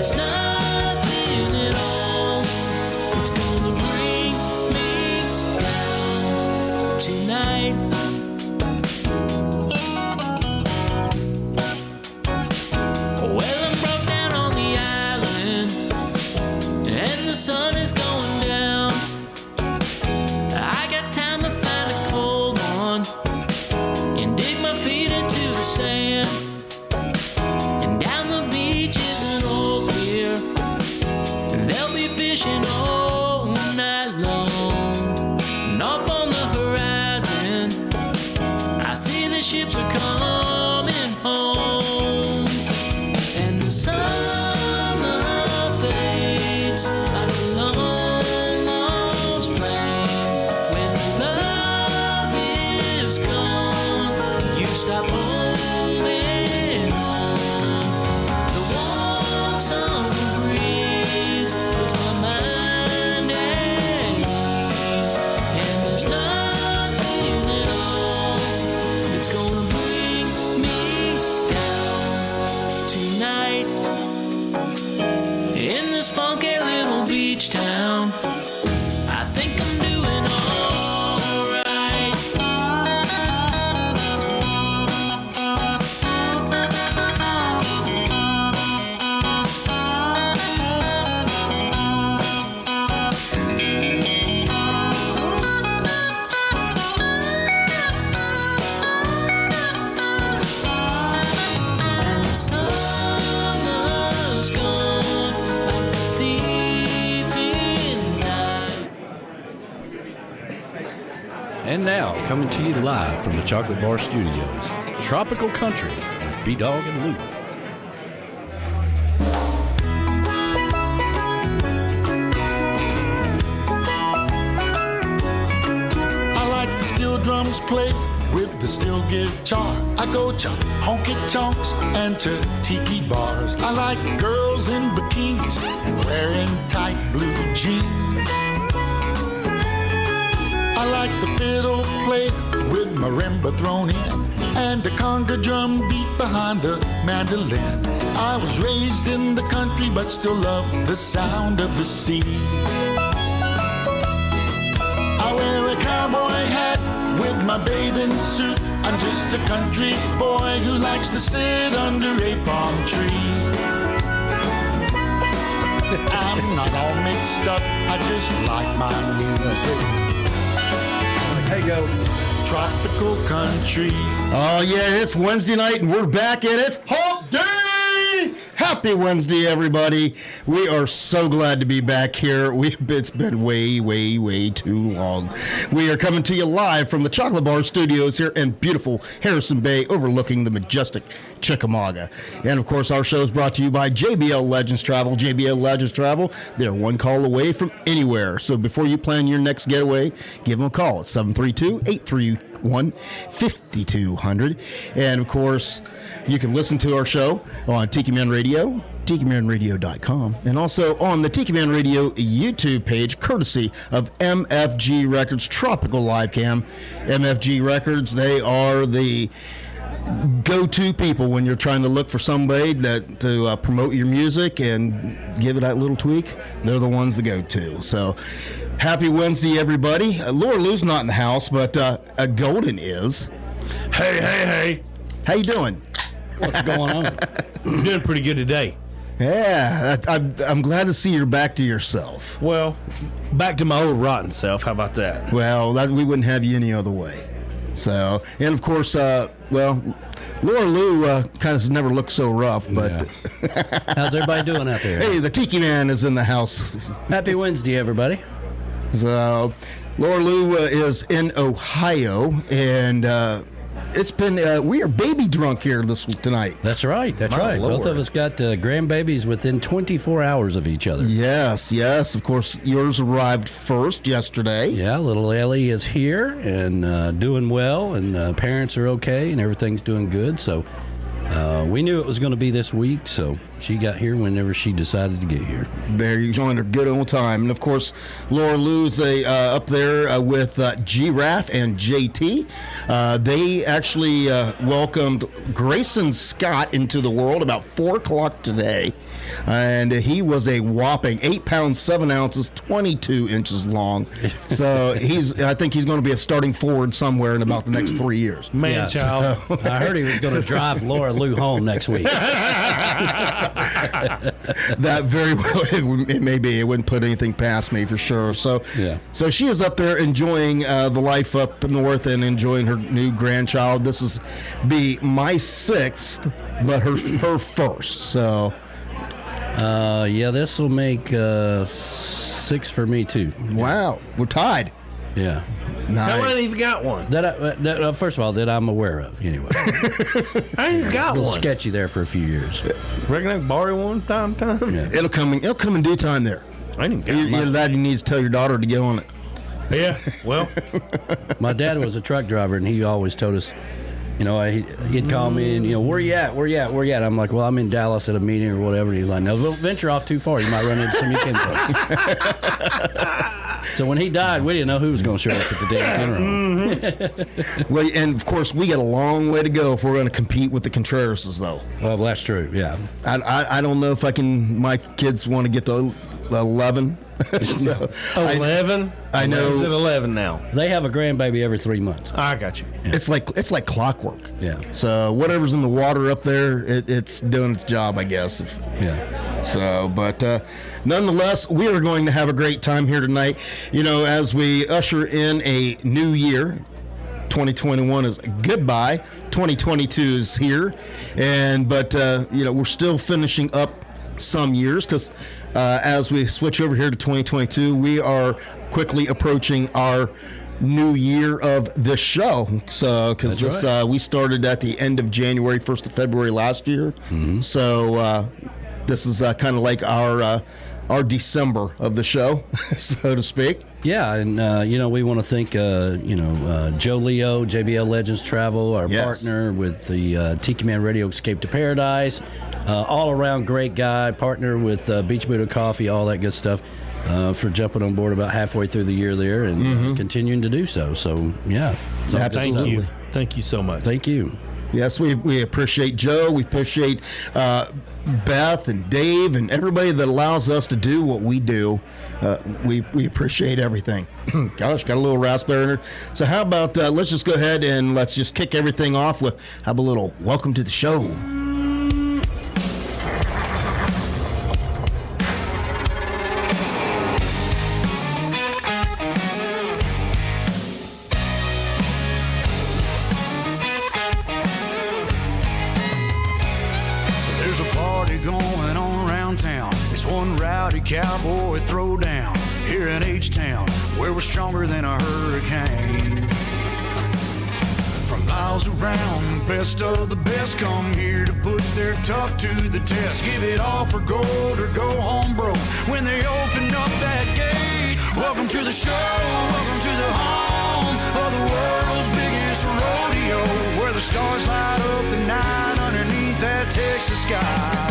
there's nothing at all that's gonna bring me down tonight. Well, I'm broke down on the island, and the sun is going down. I got time to find a cold one and dig my feet into the sand. And down the beach is an old pier, and they'll be fishing all night long. And off on the horizon, I see the ships are coming home. And the summer fades like a long lost flame. When the love is gone, you stop holding on. The warm summer breeze puts my mind at ease, and there's nothing at all that's gonna bring me down tonight. In this funky little beach town, I think I'm doing alright. And the summer's gone like a thief in the night. And now, coming to you live from the Chocolate Bar Studios, Tropical Country with B-Dawg and Lou. I like the steel drums played with the steel guitar. I go to honky tonks and to tiki bars. I like girls in bikinis and wearing tight blue jeans. I like the fiddle played with marimba thrown in and the conga drum beat behind the mandolin. I was raised in the country but still love the sound of the sea. I wear a cowboy hat with my bathing suit. I'm just a country boy who likes to sit under a palm tree. I'm not all mixed up, I just like my music. Hey, go. Tropical country. Oh, yeah, it's Wednesday night, and we're back, and it's Hump Day! Happy Wednesday, everybody. We are so glad to be back here. It's been way too long. We are coming to you live from the Chocolate Bar Studios here in beautiful Harrison Bay, overlooking the majestic Chickamauga. And, of course, our show is brought to you by JBL Legends Travel. JBL Legends Travel, they're one call away from anywhere. So before you plan your next getaway, give them a call at 732-831-5200. And, of course, you can listen to our show on Tikimanradio, tikimanradio.com, and also on the Tikiman Radio YouTube page, courtesy of MFG Records Tropical Live Cam. MFG Records, they are the go-to people when you're trying to look for somebody to promote your music and give it that little tweak. They're the ones to go to. So happy Wednesday, everybody. Laura Lou's not in the house, but Golden is. Hey. How you doing? What's going on? I'm doing pretty good today. Yeah, I'm glad to see you're back to yourself. Well, back to my old rotten self. How about that? Well, we wouldn't have you any other way. So, and of course, Laura Lou kind of never looked so rough, but... Yeah. How's everybody doing out there? Hey, the Tiki Man is in the house. Happy Wednesday, everybody. So, Laura Lou is in Ohio, and it's been, we are baby drunk here tonight. That's right. My Lord. Both of us got grandbabies within 24 hours of each other. Yes. Of course, yours arrived first yesterday. Yeah, little Ellie is here and doing well, and parents are okay, and everything's doing good. So we knew it was going to be this week, so she got here whenever she decided to get here. There you joined her good old time. And, of course, Laura Lou's up there with Giraffe and JT. They actually welcomed Grayson Scott into the world about 4 o'clock today. and he was a whopping 8 pounds 7 ounces, 22 inches long. So I think he's going to be a starting forward somewhere in about the next 3 years. Man, child. I heard he was going to drive Laura Lou home next week. That very well, it may be. It wouldn't put anything past me for sure. So, so she is up there enjoying the life up north and enjoying her new grandchild. This is be my 6th, but her first. So, this will make 6 for me too. Wow, we're tied. Yeah. Nice. How many he's got one? That first of all, that I'm aware of. Anyway, I ain't got a little one. sketchy there for a few years. Reckon I can borrow one time? Yeah. It'll come in due time there. I ain't got Either that, you need to tell your daughter to get on it. Yeah, well. My dad was a truck driver, and he always told us, he'd call me and, where you at? I'm like, well, I'm in Dallas at a meeting or whatever. And he's like, no, don't venture off too far. You might run into some kinfolks. So when he died, we didn't know who was going to show up at the damn funeral. Well, and of course, we got a long way to go if we're going to compete with the Contreras, though. Well, that's true, yeah. I don't know if my kids want to get to 11. So 11? I know. It's at 11 now. They have a grandbaby every 3 months. I got you. Yeah. It's like clockwork. Yeah. So whatever's in the water up there, it's doing its job, I guess. Yeah. So, but nonetheless, we are going to have a great time here tonight. As we usher in a new year. 2021 is goodbye. 2022 is here, but we're still finishing up some years because as we switch over here to 2022, we are quickly approaching our new year of this show. So, because we started at the end of January, 1st of February last year. Mm-hmm. So this is kind of like our December of the show, so to speak. Yeah, and we want to thank Joe Leo, JBL Legends Travel, our partner with the Tikimanradio Escape to Paradise. All around great guy, partner with Beachbuddahcoffee, all that good stuff, for jumping on board about halfway through the year there and continuing to do so. So, yeah. Thank you. Thank you so much. Thank you. Yes, we appreciate Joe. We appreciate Beth and Dave and everybody that allows us to do what we do. We appreciate everything. Gosh, got a little raspberry in her. So how about let's just go ahead and let's just kick everything off with a little welcome to the show. Cowboy throwdown here in H-Town, where we're stronger than a hurricane. From miles around, the best of the best come here to put their tough to the test. Give it all for gold or go home broke when they open up that gate. Welcome to the show, welcome to the home of the world's biggest rodeo, where the stars light up the night underneath that Texas sky.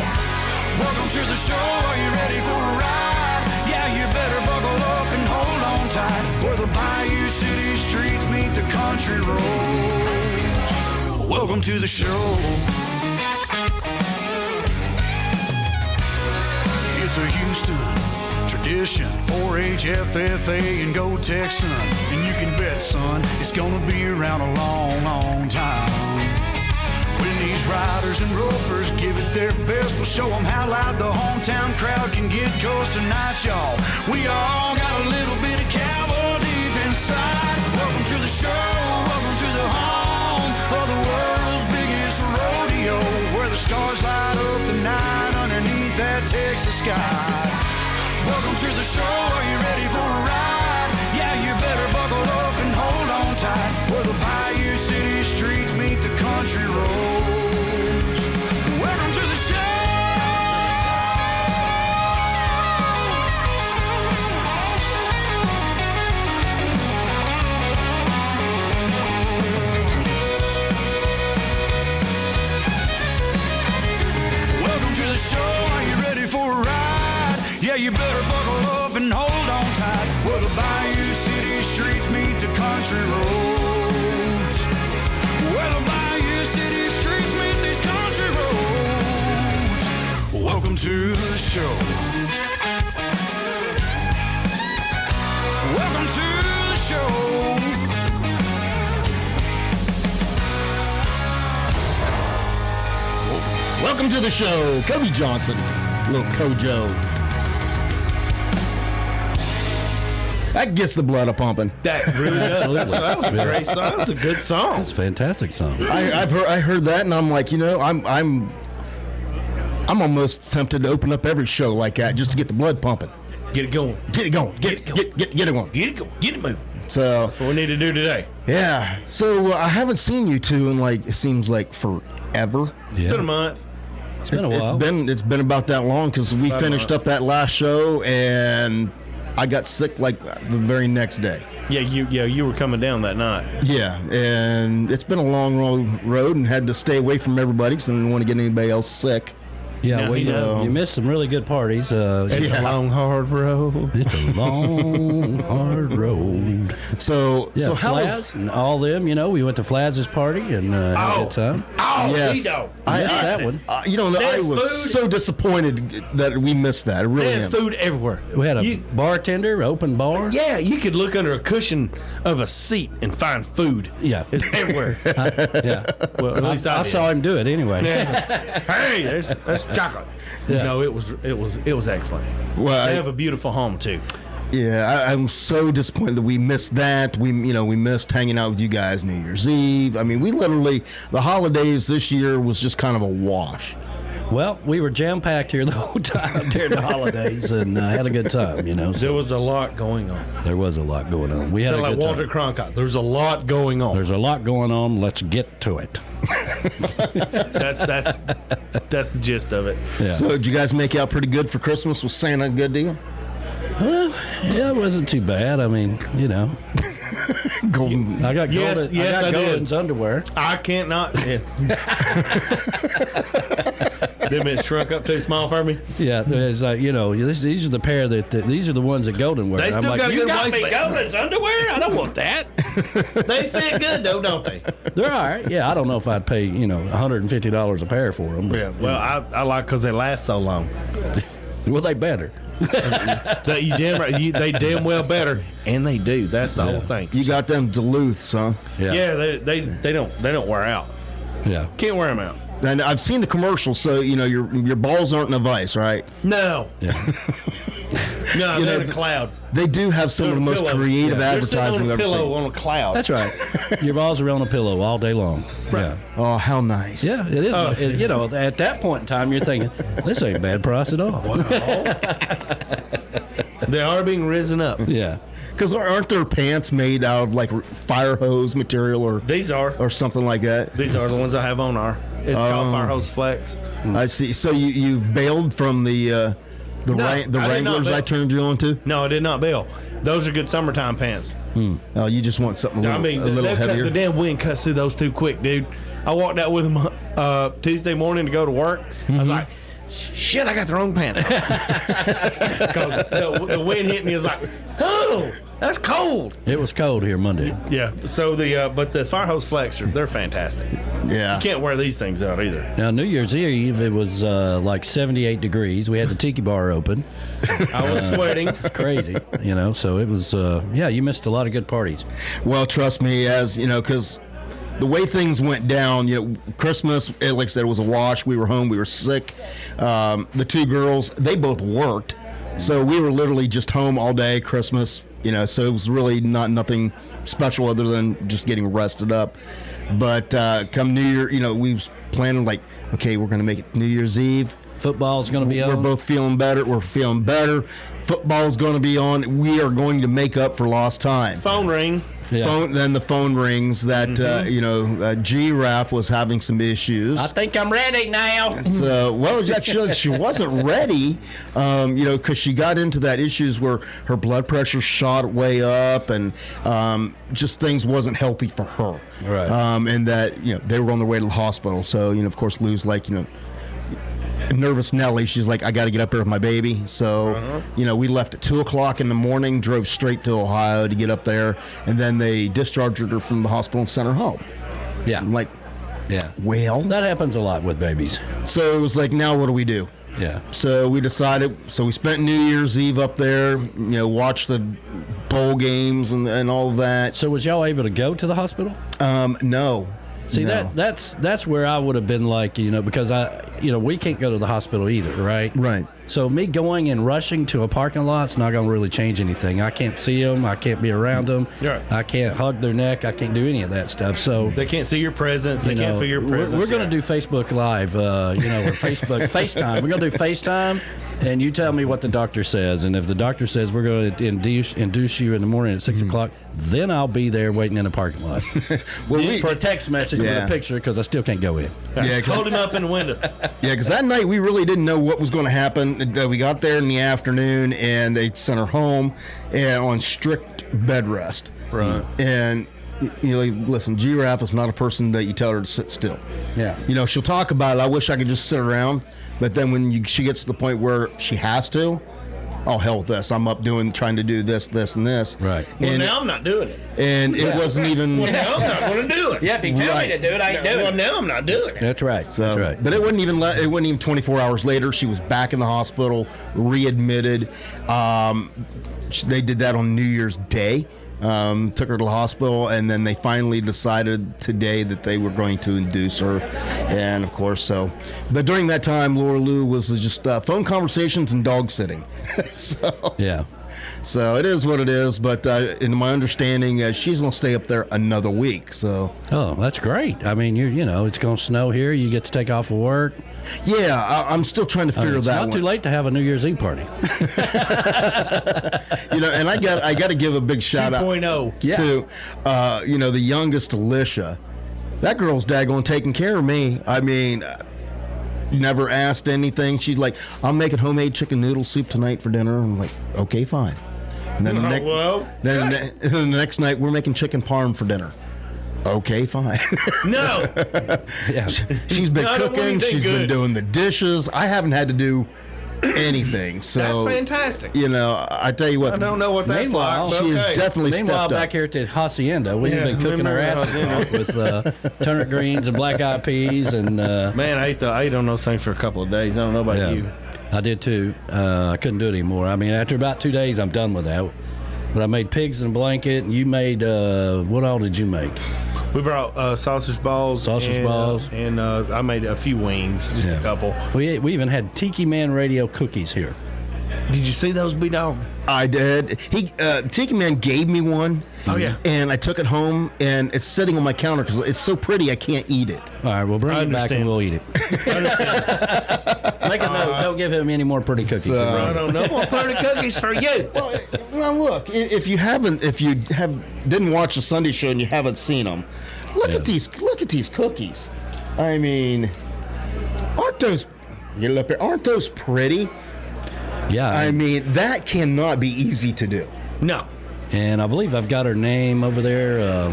Welcome to the show, are you ready for a ride? Yeah, you better buckle up and hold on tight, where the Bayou City streets meet the country roads. Welcome to the show. It's a Houston tradition, 4-H, FFA, and Go Texan. And you can bet, son, it's gonna be around a long, long time. When these riders and ropers give it their best, we'll show them how loud the hometown crowd can get. 'Cause tonight, y'all, we all got a little bit of cowboy deep inside. Welcome to the show, welcome to the home of the world's biggest rodeo, where the stars light up the night underneath that Texas sky. Welcome to the show, are you ready for a ride? Yeah, you better buckle up and hold on tight, where the Bayou City streets meet the country roads. Welcome to the show. Welcome to the show, are you ready for a ride? Yeah, you better buckle up and hold on tight, where the Bayou City streets meet the country roads. Where the Bayou City streets meet these country roads. Welcome to the show. Welcome to the show. Welcome to the show, Kobe Johnson, little Kojo. That gets the blood a pumping. That really does. That was a great song. That was a good song. It's a fantastic song. I heard that, and I'm like, I'm almost tempted to open up every show like that just to get the blood pumping. Get it going. Get it going. Get it going. Get it going. Get it going. Get it moving. So That's what we need to do today. yeah. So I haven't seen you two in it seems like forever. It's been a month. It's been a while. It's been about that long because we finished up that last show and I got sick the very next day. Yeah, you were coming down that night. Yeah, and it's been a long road and had to stay away from everybody because I didn't want to get anybody else sick. Yeah, Yeah, you missed some really good parties. It's a long, hard road. It's a long, hard road. So how Flaz was and all them? We went to Flaz's party and had a good time. Oh, yes. B-Dawg. I Missed that one. I There's was food. so disappointed that we missed that. I really There's am. food everywhere. We had a bartender, open bar. Yeah, you could look under a cushion of a seat and find food. Yeah. It's everywhere. Yeah. Well, at least I I did. saw him do it anyway. Hey, there's chocolate. Yeah. No, it was excellent. Well, They have a beautiful home too. Yeah, I'm so disappointed that we missed that. We missed hanging out with you guys New Year's Eve. I mean, we literally, the holidays this year was just kind of a wash. Well, we were jam-packed here the whole time during the holidays and had a good time, There So was a lot going on. there was a lot going on. We had Sound a like good Walter time. Cronkite. There's a lot going on. There's a lot going on. Let's get to it. That's the gist of it. Yeah. So did you guys make out pretty good for Christmas? Was Santa a good deal? Well, yeah, it wasn't too bad. I mean, Golden. I got Yes, Golden, yes, I did. Golden's underwear. I can't not. Yeah. Them it shrunk up too small for me. Yeah, it's like these are the pair these are the ones that Golden wear. They And I'm still like, got a you good got me waistband." Golden's underwear? I don't want that. They fit good though, don't they? They're all right. Yeah, I don't know if I'd pay $150 a pair for them. But, Yeah. Well, I like because they last so long. well, they better. That you damn right. They damn well better, and they do. That's the whole thing. You got them Duluths, huh? Yeah, they don't wear out. Yeah. Can't wear them out. And I've seen the commercials, so your balls aren't in a vice, right? No. Yeah. No, they're in a cloud. They do have some of the most creative They're sitting advertising on I've a ever pillow seen. on a cloud. That's right. Your balls are on a pillow all day long. Yeah. Oh, how nice! Yeah, it is. At that point in time, you're thinking, this ain't bad price at all. They are being risen up. Yeah. Because aren't their pants made out of fire hose material or These are something like that? the ones I have on our. It's called Fire Hose Flex. I see. So you bailed from the No, I did not Wranglers bail. I turned you on to? No, I did not bail. Those are good summertime pants. Oh, you just want something a little heavier. The damn wind cuts through those too quick, dude. I walked out with them Tuesday morning to go to work. I was like, shit, I got the wrong pants on. Because the wind hit me. It's like, oh, that's cold. It was cold here Monday. Yeah. So but the Fire Hose Flex they're fantastic. Yeah. You can't wear these things out either. Now, New Year's Eve, it was like 78 degrees. We had the Tiki bar open. I was sweating. Crazy, so it was, you missed a lot of good parties. Well, trust me, because the way things went down, Christmas, like I said, it was a wash. We were home. We were sick. The two girls, they both worked. So we were literally just home all day Christmas, so it was really nothing special other than just getting rested up. But come New Year, we was planning okay, we're going to make it New Year's Eve. Football's going to be on. We're both feeling better. We're feeling better. Football's going to be on. We are going to make up for lost time. Phone ring. Yeah. Then the phone rings that Giraffe was having some issues. I think I'm ready now. So, well, actually, she wasn't ready, because she got into that issues where her blood pressure shot way up, and just things wasn't healthy for her. Right. And that they were on their way to the hospital. So of course Lou's like nervous Nelly. She's like, I got to get up here with my baby. So, we left at 2:00 in the morning, drove straight to Ohio to get up there, and then they discharged her from the hospital and sent her home. Yeah. I'm like, Yeah. well, That happens a lot with babies. so it was like, now what do we do? Yeah. So we decided. So we spent New Year's Eve up there. Watched the bowl games and all of that. So was y'all able to go to the hospital? No. See, No. that's where I would have been like, because we can't go to the hospital either, right? Right. So me going and rushing to a parking lot's not going to really change anything. I can't see them. I can't be around them. Right. I can't hug their neck. I can't do any of that stuff. So They can't see your presence. They can't feel your presence. We're going to do Facebook Live, or Facebook FaceTime. We're going to do FaceTime, and you tell me what the doctor says. And if the doctor says we're going to induce you in the morning at 6 o'clock, then I'll be there waiting in the parking lot for a text message with a picture, because I still can't go in. Yeah, Hold him up in the window. Yeah, because that night we really didn't know what was going to happen. We got there in the afternoon, and they sent her home and on strict bed rest. Right. And listen, Giraffe is not a person that you tell her to sit still. Yeah. She'll talk about it. I wish I could just sit around, but then when she gets to the point where she has to, oh, hell with this. I'm up trying to do this, and this. Right. Well, And now I'm not doing it. And it wasn't even. Well, now I'm not going to do it. Yeah, if you tell me to do it, I ain't doing Well, it. now I'm not doing it. That's right. So, That's right. But it wasn't even 24 hours later. She was back in the hospital, readmitted. They did that on New Year's Day. Took her to the hospital, and then they finally decided today that they were going to induce her. And of course, but during that time, Laura Lou was just phone conversations and dog sitting. Yeah. So it is what it is. But in my understanding, she's going to stay up there another week. So. Oh, that's great. I mean, it's going to snow here. You get to take off of work. Yeah, I'm still trying to figure It's that not one. too late to have a New Year's Eve party. And I got to give a big shout out 2.0. to the youngest Alicia. That girl's daggone taking care of me. I mean, never asked anything. She's like, I'm making homemade chicken noodle soup tonight for dinner. I'm like, okay, fine. And then the next night we're making chicken parm for dinner. Okay, fine. No. Yeah. She's been I don't want cooking. anything She's been good. doing the dishes. I haven't had to do anything. So That's fantastic. I tell you what. I don't know what that's Meanwhile, like, but She okay. has definitely Meanwhile, stepped up. back here at the hacienda, we've been cooking our remember asses off with turnip greens and black eyed peas and. Man, I ate on those things for a couple of days. I don't know about Yeah, you. I did too. I couldn't do it anymore. I mean, after about 2 days, I'm done with that. But I made pigs in a blanket, and you made what all did you make? We brought sausage balls. And I made a few wings, just a couple. We even had Tikimanradio cookies here. Did you see those, B-Dawg? I did. Tikiman gave me one. Oh, yeah. And I took it home, and it's sitting on my counter because it's so pretty I can't eat it. All right, we'll bring I it back and understand. we'll eat it. I understand. Make a note. Don't give him any more pretty cookies. I don't know. What part of cookies for you? Well, now look, if you didn't watch the Sunday show and you haven't seen them, look at these cookies. I mean, aren't those pretty? Yeah. I mean, that cannot be easy to do. No. And I believe I've got her name over there.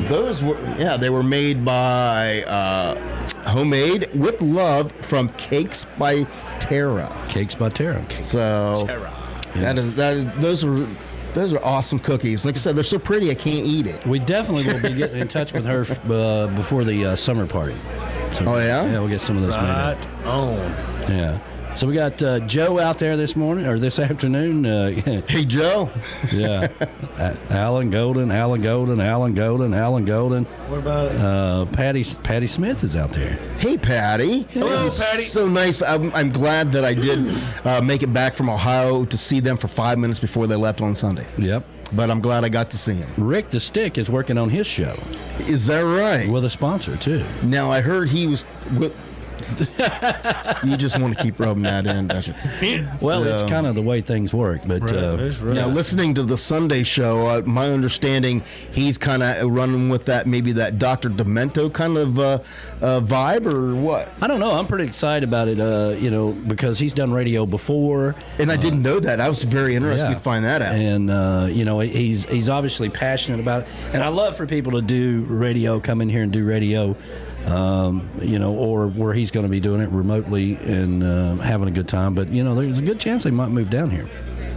They were made by homemade with love from Cakes by Tara. Cakes by Tara. So those are awesome cookies. Like I said, they're so pretty I can't eat it. We definitely will be getting in touch with her before the summer party. So, Oh, yeah? Yeah, we'll get some of those made up. Right on. Yeah. So we got Joe out there this morning or this afternoon. Hey, Joe. Yeah. Alan Golden. What about it? Patty Smith is out there. Hey, Patty. Hello, It's Patty. So nice. I'm glad that I did make it back from Ohio to see them for 5 minutes before they left on Sunday. Yep. But I'm glad I got to see him. Rick the Stick is working on his show Is that right? with a sponsor too. Now, I heard he was... You just want to keep rubbing that in, don't you? Well, So- it's kind of the way things work, but That's right. Now, listening to the Sunday show, my understanding, he's kind of running with maybe that Dr. Demento kind of vibe, or what? I don't know. I'm pretty excited about it, because he's done radio before. And I didn't know that. I was very interested to find that out. And he's obviously passionate about it. And I love for people to do radio, come in here and do radio, or where he's going to be doing it remotely and having a good time. But there's a good chance they might move down here.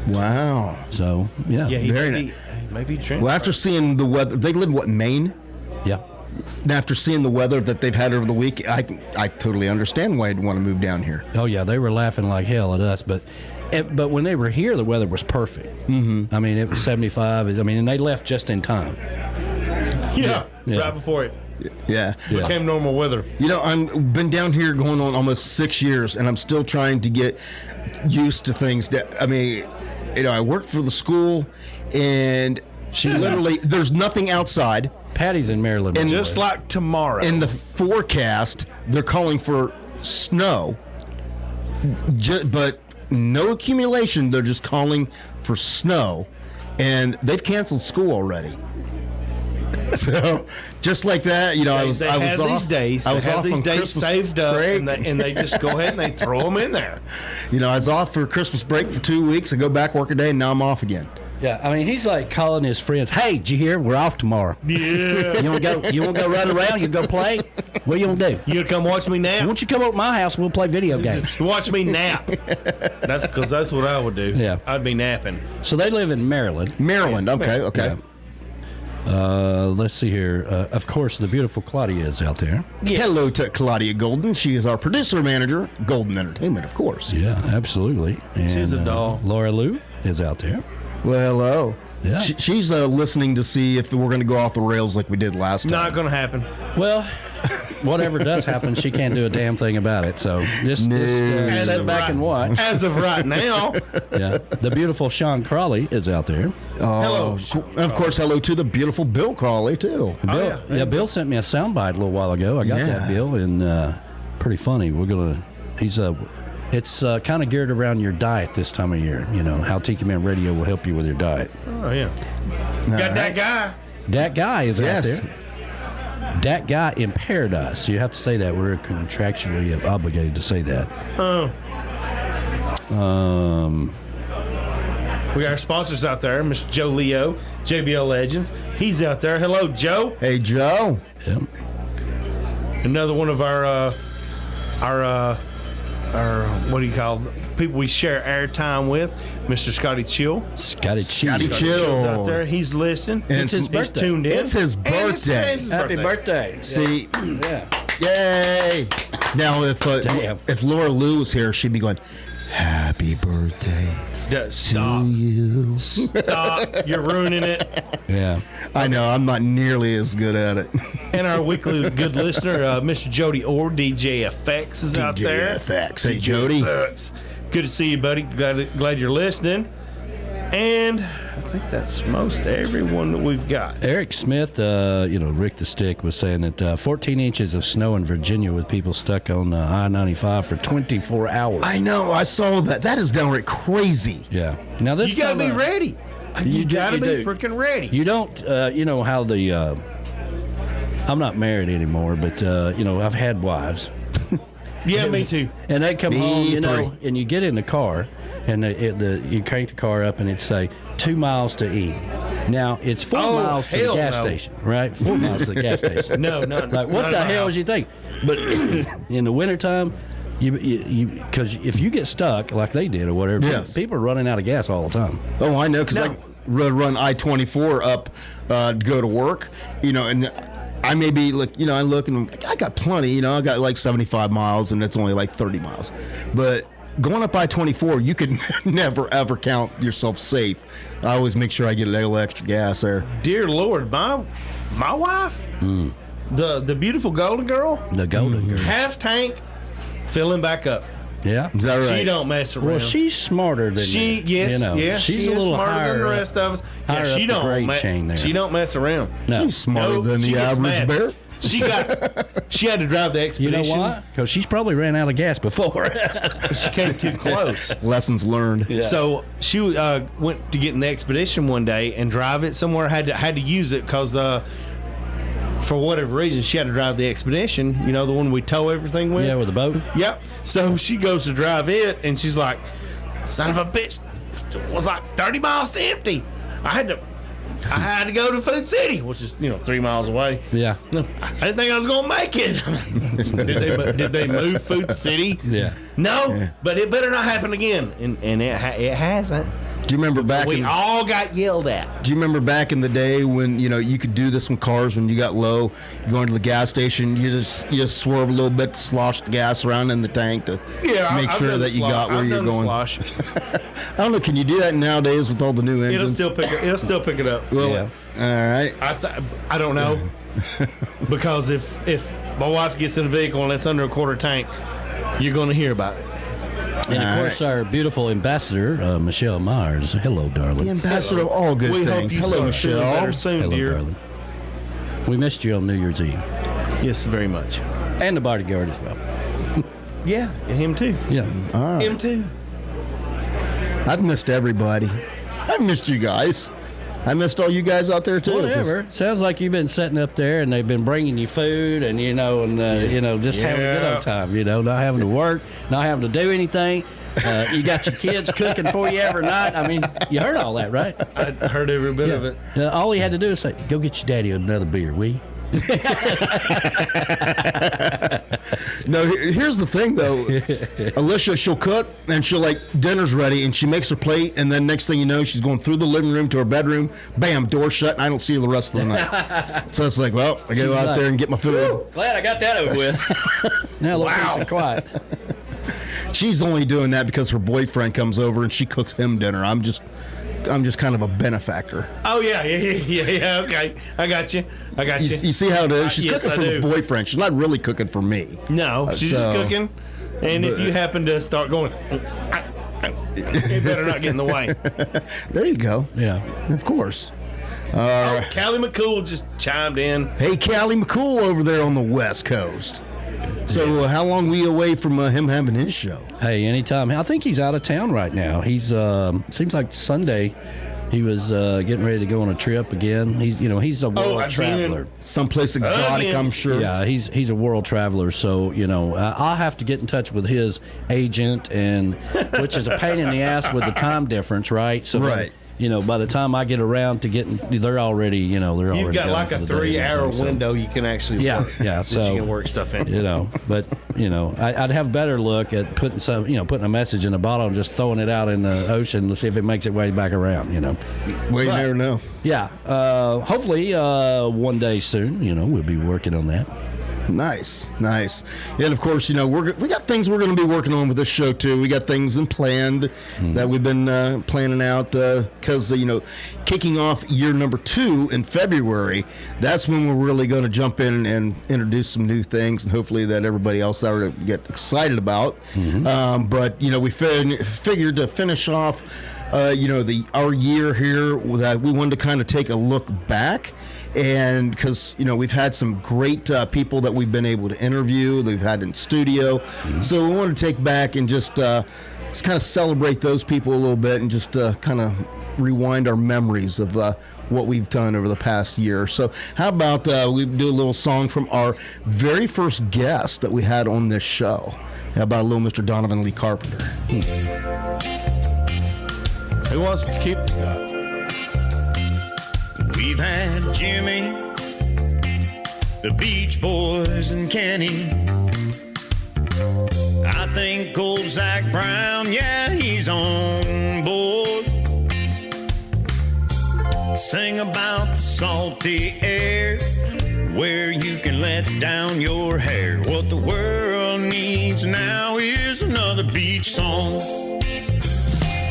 Wow. So Yeah, he Very maybe nice. maybe transfer. Well, after seeing the weather, they live, Maine? yeah. after seeing the weather that they've had over the week, I totally understand why you'd want to move down here. Oh yeah, they were laughing like hell at us, but when they were here, the weather was perfect. Mm-hmm. I mean, it was 75. I mean, and they left just in time. Yeah. Yeah. Right before it Yeah. became normal weather. You know, I've been down here going on almost 6 years, and I'm still trying to get used to things. I mean, you know, I work for the school, and literally, there's nothing outside. Patty's in Maryland. And Just like tomorrow. In the forecast, they're calling for snow, but no accumulation. They're just calling for snow, and they've canceled school already. So, just like that, you know, I was off. These days saved up, and they just go ahead and they throw them in there. You know, I was off for Christmas break for 2 weeks. I go back, work a day, and now I'm off again. Yeah, I mean, he's like calling his friends. Hey, did you hear? We're off tomorrow. Yeah. You want to go run around? You go play? What you gonna do? You come watch me nap? Why don't you come over to my house? We'll play video games. Watch me nap. That's what I would do. Yeah. I'd be napping. So they live in Maryland. Maryland, okay. Yeah. Let's see here. Of course, the beautiful Claudia is out there. Yes. Hello to Claudia Golden. She is our producer manager, Golden Entertainment, of course. Yeah, absolutely. And, She's a doll. Laura Lou is out there. Well, hello. Yeah. She's listening to see if we're going to go off the rails like we did last time. Not going to happen. Well, whatever does happen, she can't do a damn thing about it. So just sit back and watch. As of right now. Yeah. The beautiful Sean Crawley is out there. Hello. And of course, hello to the beautiful Bill Crawley, too. Bill, Bill sent me a soundbite a little while ago. I got that, Bill, and pretty funny. It's kind of geared around your diet this time of year. You know, how Tikiman Radio will help you with your diet. Oh, yeah. Got that guy. That guy is out Yes. there. That guy in paradise. You have to say that. We're contractually obligated to say that. We got our sponsors out there, Mr. Joe Leo, JBL Legends. He's out there. Hello, Joe. Hey, Joe. Yep. Another one of our what do you call them? People we share airtime with, Mr. Scotty Chill. Scotty Chill's out there. He's listening. It's his He's birthday. tuned in. It's his And birthday. it's his Happy birthday. See, Yeah. yay. Now, Damn. if Laura Lou was here, she'd be going, happy birthday Stop. to you. Stop. You're ruining it. Yeah. I know, I'm not nearly as good at it. And our weekly good listener, Mr. Jody Orr, DJ FX, is out there. FX. Hey, Jody. FX. Good to see you, buddy. Glad you're listening. And I think that's most everyone that we've got. Eric Smith, Rick the Stick was saying that 14 inches of snow in Virginia with people stuck on I-95 for 24 hours. I know, I saw that. That is downright crazy. Yeah. Now this You got to be time, ready. You got to be do. freaking ready. You don't, you know how the, I'm not married anymore, but, I've had wives. Yeah, me too. And they come home, Me and you get in the car, and you crank the car up, and it'd say 2 miles to E. Now, it's 4 miles to the hell gas no. station, right? 4 miles to the gas station. No. Like, what the hell is you think? But in the wintertime, because if you get stuck like they did or whatever, Yes. people are running out of gas all the time. Oh, I know, because No. I run I-24 up to go to work, and I may be I look and I got plenty, I got like 75 miles and it's only like 30 miles. But going up I-24, you can never ever count yourself safe. I always make sure I get a little extra gas there. Dear Lord, my wife, the beautiful golden girl, The golden girl. half tank, filling back up. Yeah. Is that right? She don't mess around. Well, she's smarter than you. Yes, she's she a is little smarter higher than the up. rest of us. Higher Yeah, up the grade chain there. She don't mess around. No. She's smarter No, than she the gets average mad. bear. She had to drive the You expedition. know why? Because she's probably ran out of gas before. She came too close. Lessons learned. Yeah. So she went to get in the expedition one day and drive it somewhere. Had to use it because for whatever reason she had to drive the expedition. You know, the one we tow everything with. Yeah, with the boat. Yep. So she goes to drive it, and she's like, "Son of a bitch, it was like 30 miles to empty. I had to go to Food City, which is 3 miles away. Yeah. I didn't think I was gonna make it. did they move Food City? Yeah. No, but it better not happen again. And it hasn't. Do you remember back? We all got yelled at. Do you remember back in the day when you could do this with cars when you got low? You go into the gas station, you just swerve a little bit, slosh the gas around in the tank to make sure that you got where you're going. I don't know. Can you do that nowadays with all the new engines? It'll still pick it up. Will it? All right. I don't know because if my wife gets in a vehicle and it's under a quarter tank, you're going to hear about it. And of course, our beautiful ambassador, Michelle Myers. Hello, darling. The ambassador of all good things. Hello, Michelle. Soon, Hello, dear. darling. We missed you on New Year's Eve. Yes, very much. And the bodyguard as well. Yeah, and him too. Yeah. All right. Him too. I've missed everybody. I've missed you guys. I missed all you guys out there too. Whatever. Sounds like you've been sitting up there and they've been bringing you food and just having a good old time. Not having to work, not having to do anything. You got your kids cooking for you every night. I mean, you heard all that, right? I heard every bit of it. All he had to do was say, "Go get your daddy another beer, will you?" No, here's the thing though. Alicia, she'll cook and she'll dinner's ready and she makes her plate and then next thing you know she's going through the living room to her bedroom, bam, door shut and I don't see her the rest of the night. So it's like, well, I go out there and get my food. Glad I got that over with. Now look, peace and quiet. She's only doing that because her boyfriend comes over and she cooks him dinner. I'm just kind of a benefactor. Oh yeah. Okay, I got you. You see how it is? She's cooking for the boyfriend. She's not really cooking for me. No, she's just cooking. And if you happen to start going, you better not get in the way. There you go. Yeah, of course. Callie McCool just chimed in. Hey, Callie McCool over there on the West Coast. So how long are we away from him having his show? Hey, anytime. I think he's out of town right now. He's seems like Sunday he was getting ready to go on a trip again. He's a world traveler. Someplace exotic, I'm sure. Yeah, he's a world traveler. So I'll have to get in touch with his agent, and which is a pain in the ass with the time difference, right? So right. By the time I get around to getting, they're already. You've got like a 3-hour window you can actually work. Yeah. So you can work stuff in. But I'd have a better look at putting putting a message in a bottle and just throwing it out in the ocean to see if it makes its way back around. Well, you never know. Yeah. Hopefully, one day soon. We'll be working on that. Nice. And of course, we got things we're going to be working on with this show too. We got things planned that we've been planning out because kicking off year number 2 in February. That's when we're really going to jump in and introduce some new things, and hopefully that everybody else out there get excited about. But we figured to finish off our year here that we wanted to kind of take a look back. And because we've had some great people that we've been able to interview, they've had in studio, so we want to take back and just kind of celebrate those people a little bit and just kind of rewind our memories of what we've done over the past year. So how about we do a little song from our very first guest that we had on this show? How about a little Mr. Donovan Lee Carpenter? Who wants to keep? We've had Jimmy, the Beach Boys, and Kenny. I think old Zach Brown, yeah, he's on board. Sing about the salty air, where you can let down your hair. What the world needs now is another beach song.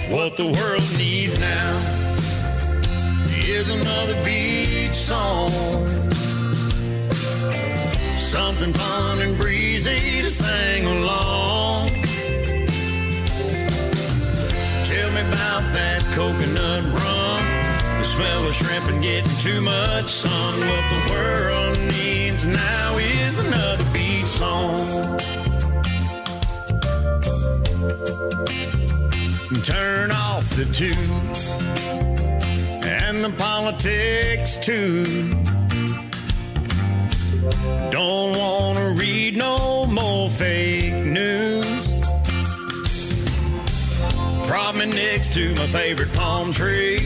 What the world needs now is another beach song. Something fun and breezy to sing along. Tell me about that coconut rum, the smell of shrimp and getting too much sun. What the world needs now is another beach song. Turn off the tube and the politics too. Don't wanna read no more fake news. Prop me next to my favorite palm tree,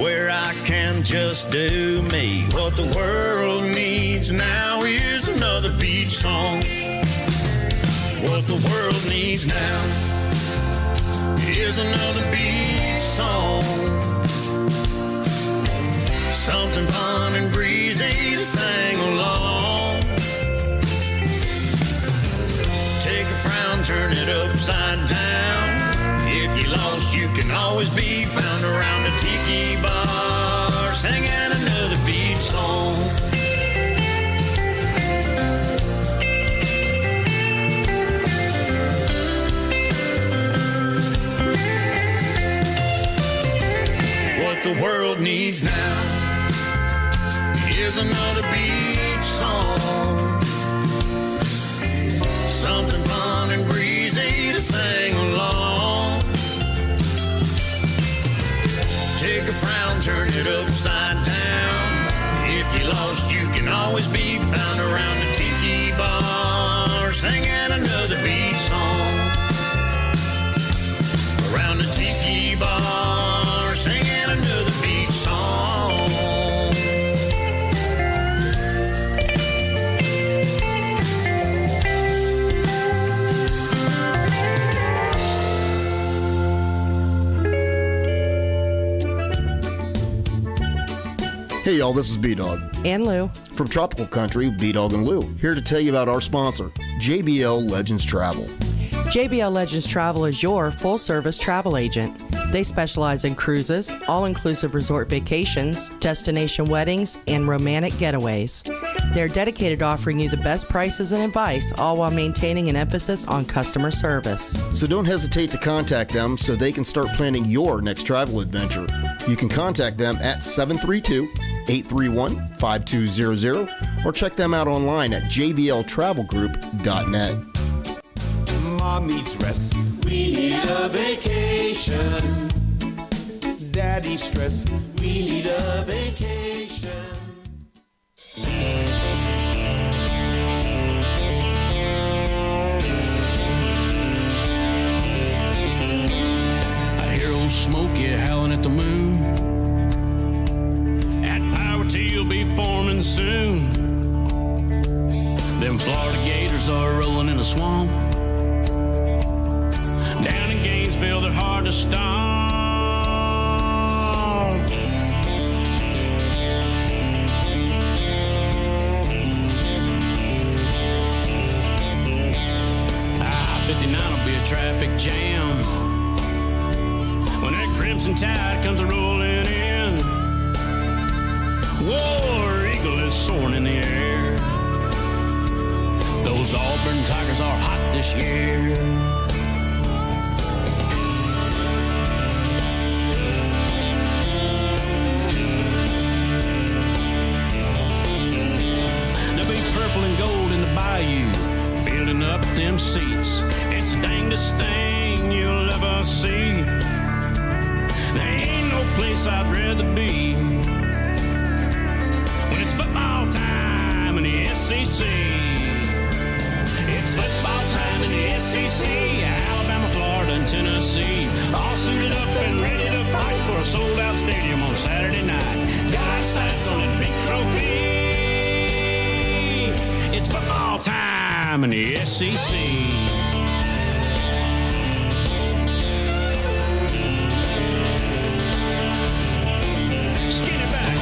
where I can just do me. What the world needs now is another beach song. What the world needs now is another beach song. always be found around a tiki bar, singing another beach song. What the world needs now is another beach song, something fun and breezy to sing along. Take a frown, turn it upside down. If you're lost, you can always be found around the tiki bar, singing another beach song. Around the tiki bar, singing another beach song. Hey y'all, this is B-Dawg And Lou. from Tropical Country, B-Dawg and Lou, here to tell you about our sponsor, JBL Legends Travel. JBL Legends Travel is your full-service travel agent. They specialize in cruises, all-inclusive resort vacations, destination weddings, and romantic getaways. They're dedicated to offering you the best prices and advice, all while maintaining an emphasis on customer service. So don't hesitate to contact them so they can start planning your next travel adventure. You can contact them at 732-831-5200 or check them out online at jbltravelgroup.net. Mom needs rest. We need a vacation. Daddy's stressed. We need a vacation. I hear old Smokey howling at the moon. That power tea'll be forming soon. Them Florida gators are rolling in a swamp. Down in Gainesville, they're hard to stop. I-59 will be a traffic jam when that crimson tide comes a-rolling in. War Eagle is soaring in the air. Those Auburn Tigers are hot this year. Bayou, filling up them seats. It's the dangest thing you'll ever see. There ain't no place I'd rather be when it's football time in the SEC. It's football time in the SEC. Alabama, Florida, and Tennessee, all suited up and ready to fight for a sold-out stadium on Saturday night. Got our sights on that big trophy. It's football time in the SEC. Skinny back.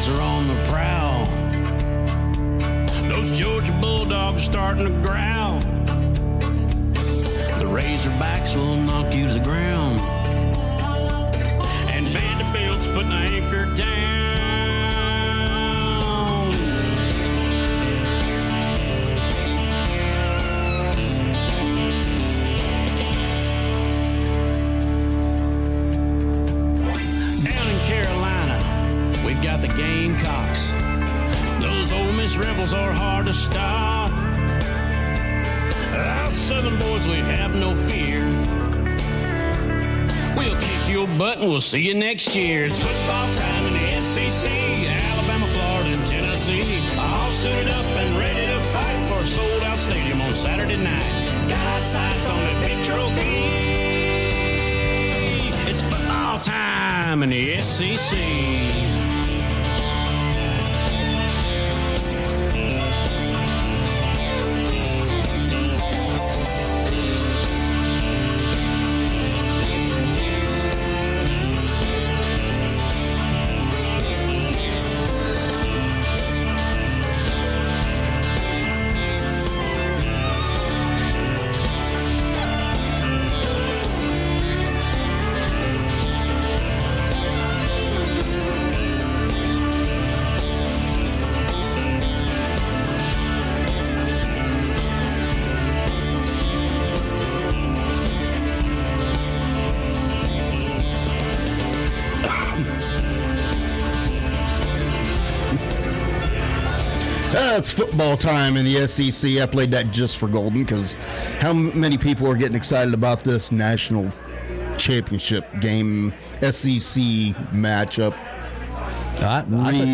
Are on the prowl. Those Georgia Bulldogs starting to growl. The Razorbacks will knock you to the ground. And Vanderbilt's putting an anchor down. Down in Carolina, we got the Gamecocks. Those Ole Miss Rebels are hard to stop. Our Southern boys, we have no fear. We'll kick your butt and we'll see you next year. It's football time in the SEC. Alabama, Florida, and Tennessee, all suited up and ready to fight for a sold-out stadium on Saturday night. Got our sights on that big trophy. It's football time in the SEC. It's football time in the SEC. I played that just for Golden because how many people are getting excited about this national championship game, SEC matchup?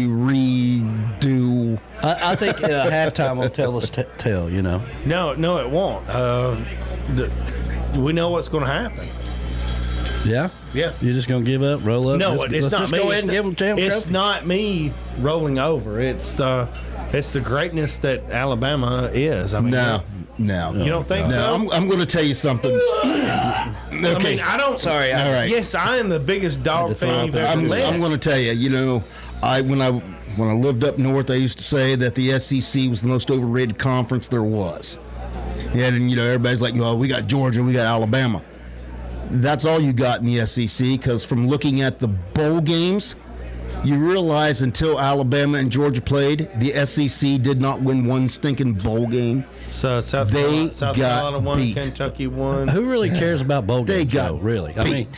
Redo. I think halftime will tell us tell. No, it won't. We know what's going to happen. Yeah. Yeah. You're just gonna give up, roll up? No, it's not me. Go ahead and give them champ It's trophy. not me rolling over. It's the greatness that Alabama is. I mean, No. You don't think so? No, I'm going to tell you something. Okay. I mean, I don't. Sorry. All right. Yes, I am the biggest dog fan you've ever I'm met. going to tell you. When I lived up north, I used to say that the SEC was the most overrated conference there was. Yeah, and everybody's like, we got Georgia, we got Alabama. That's all you got in the SEC, because from looking at the bowl games, you realize until Alabama and Georgia played, the SEC did not win one stinking bowl game. So South They Carolina got won, beat. Kentucky won. Who really cares about bowl They games? got though, really. I beat. mean,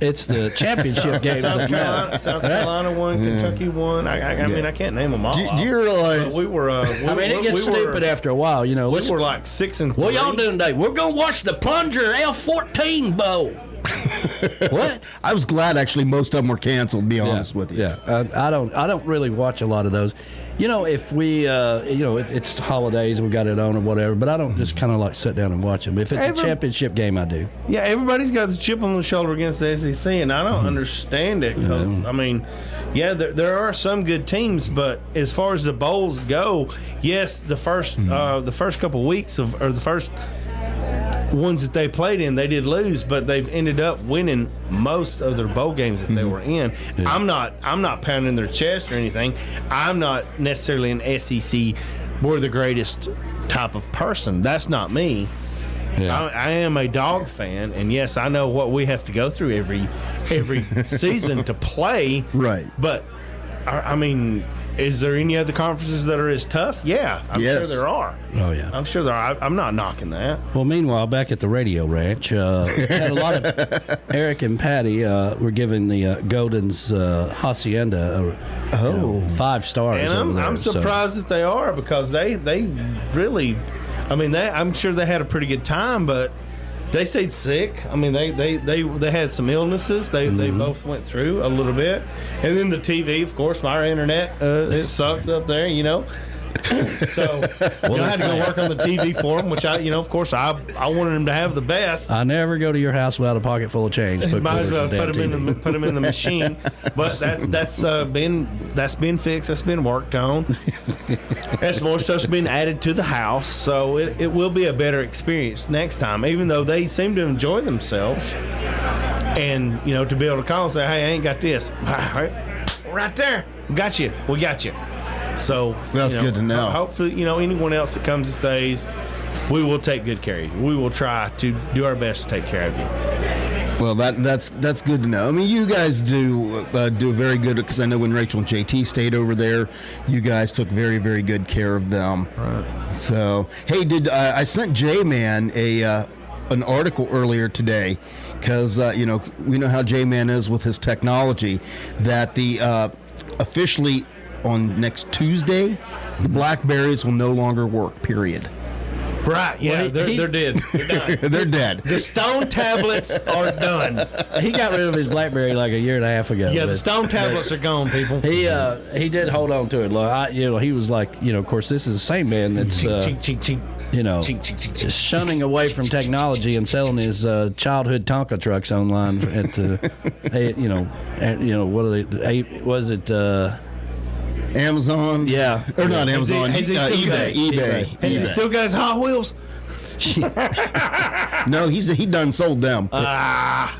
it's the championship games that matter. South Carolina won, Kentucky won. I mean, I can't name them all. Do you realize? But we were. I mean, it gets stupid after a while. We were like 6-3. What y'all doing today? We're gonna watch the Plunger L14 Bowl. What? I was glad actually most of them were canceled. To be honest with you. Yeah, I don't really watch a lot of those. If we, if it's holidays and we got it on or whatever, but I don't just kind of like sit down and watch them. If it's a championship game, I do. Yeah, everybody's got the chip on the shoulder against the SEC, and I don't understand it. Because I mean, there are some good teams, but as far as the bowls go, yes, the first couple weeks or the first ones that they played in, they did lose, but they've ended up winning most of their bowl games that they were in. Yeah. I'm not pounding their chest or anything. I'm not necessarily an SEC we're the greatest type of person. That's not me. Yeah. I am a dog fan, and yes, I know what we have to go through every season to play. Right. But I mean, is there any other conferences that are as tough? Yeah, I'm sure there are. Oh, yeah. I'm sure there are. I'm not knocking that. Well, meanwhile, back at the radio ranch, had a lot of Eric and Patty were giving the Golden's Hacienda 5 stars. And I'm surprised that they are, because they really, I mean, I'm sure they had a pretty good time, but they stayed sick. I mean, they had some illnesses. They both went through a little bit, and then the TV, of course, my internet it sucks up there, So I had to go work on the TV for them, which of course, I wanted them to have the best. I never go to your house without a pocket full of change. Might as well put them in the machine. But that's been fixed. That's been worked on. That's more stuff's been added to the house, so it will be a better experience next time. Even though they seem to enjoy themselves, and to be able to call and say, "Hey, I ain't got this." Right there, we got you. So that's good to know. Hopefully, anyone else that comes and stays, we will take good care of you. We will try to do our best to take care of you. Well, that's good to know. I mean, you guys do very good, because I know when Rachel and JT stayed over there, you guys took very, very good care of them. Right. So, hey, I sent J-Man an article earlier today, because we know how J-Man is with his technology, that the officially on next Tuesday, the Blackberries will no longer work, period. Right, yeah, they're dead. They're done. They're dead. The stone tablets are done. He got rid of his BlackBerry like a year and a half ago. Yeah, the stone tablets are gone, people. He did hold on to it. Like, he was like, of course, this is the same man that's just shunning away from technology and selling his childhood Tonka trucks online at what are they? Was it? Amazon, or not Amazon, has he eBay. Has he still got his Hot Wheels? No, he done sold them.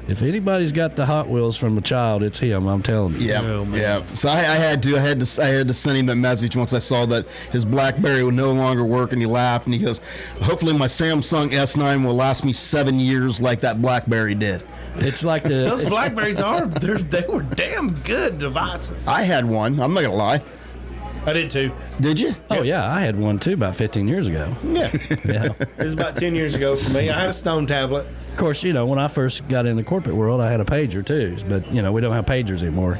If anybody's got the Hot Wheels from a child, it's him. I'm telling you. Yeah. So I had to send him that message once I saw that his BlackBerry would no longer work, and he laughed and he goes, "Hopefully my Samsung S9 will last me 7 years like that BlackBerry did." It's like those Blackberries they were damn good devices. I had one. I'm not gonna lie. I did too. Did you? Oh yeah, I had one too about 15 years ago. Yeah. It was about 10 years ago for me. I had a stone tablet. Of course, when I first got in the corporate world, I had a pager too. But we don't have pagers anymore.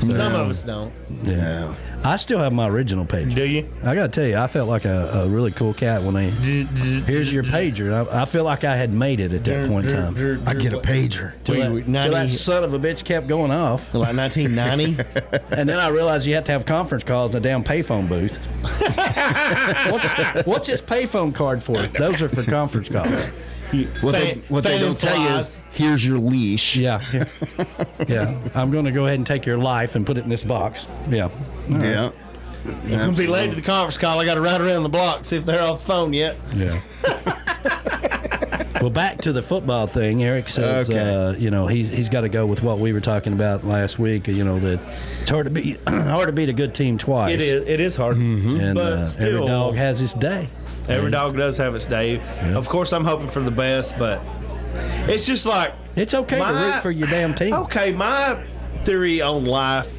Some of us don't. Yeah. I still have my original pager. Do you? I got to tell you, I felt like a really cool cat when here's your pager. I feel like I had made it at that point in time. I get a pager. Till that son of a bitch kept going off. Like 1990. And then I realized you have to have conference calls in a damn payphone booth. What's his payphone card for? Those are for conference calls. What they don't tell you is, here's your leash. Yeah. Yeah. I'm going to go ahead and take your life and put it in this box. Yeah. Yeah. I'm going to be late to the conference call. I got to ride around the block, see if they're off the phone yet. Yeah. Well, back to the football thing. Eric says, he's got to go with what we were talking about last week. That it's hard to beat a good team twice. It is hard. Mm-hmm. And but still, every dog has his day. Every dog does have its day. Yeah. Of course, I'm hoping for the best, but it's just like it's okay to root for your damn team. Okay, my theory on life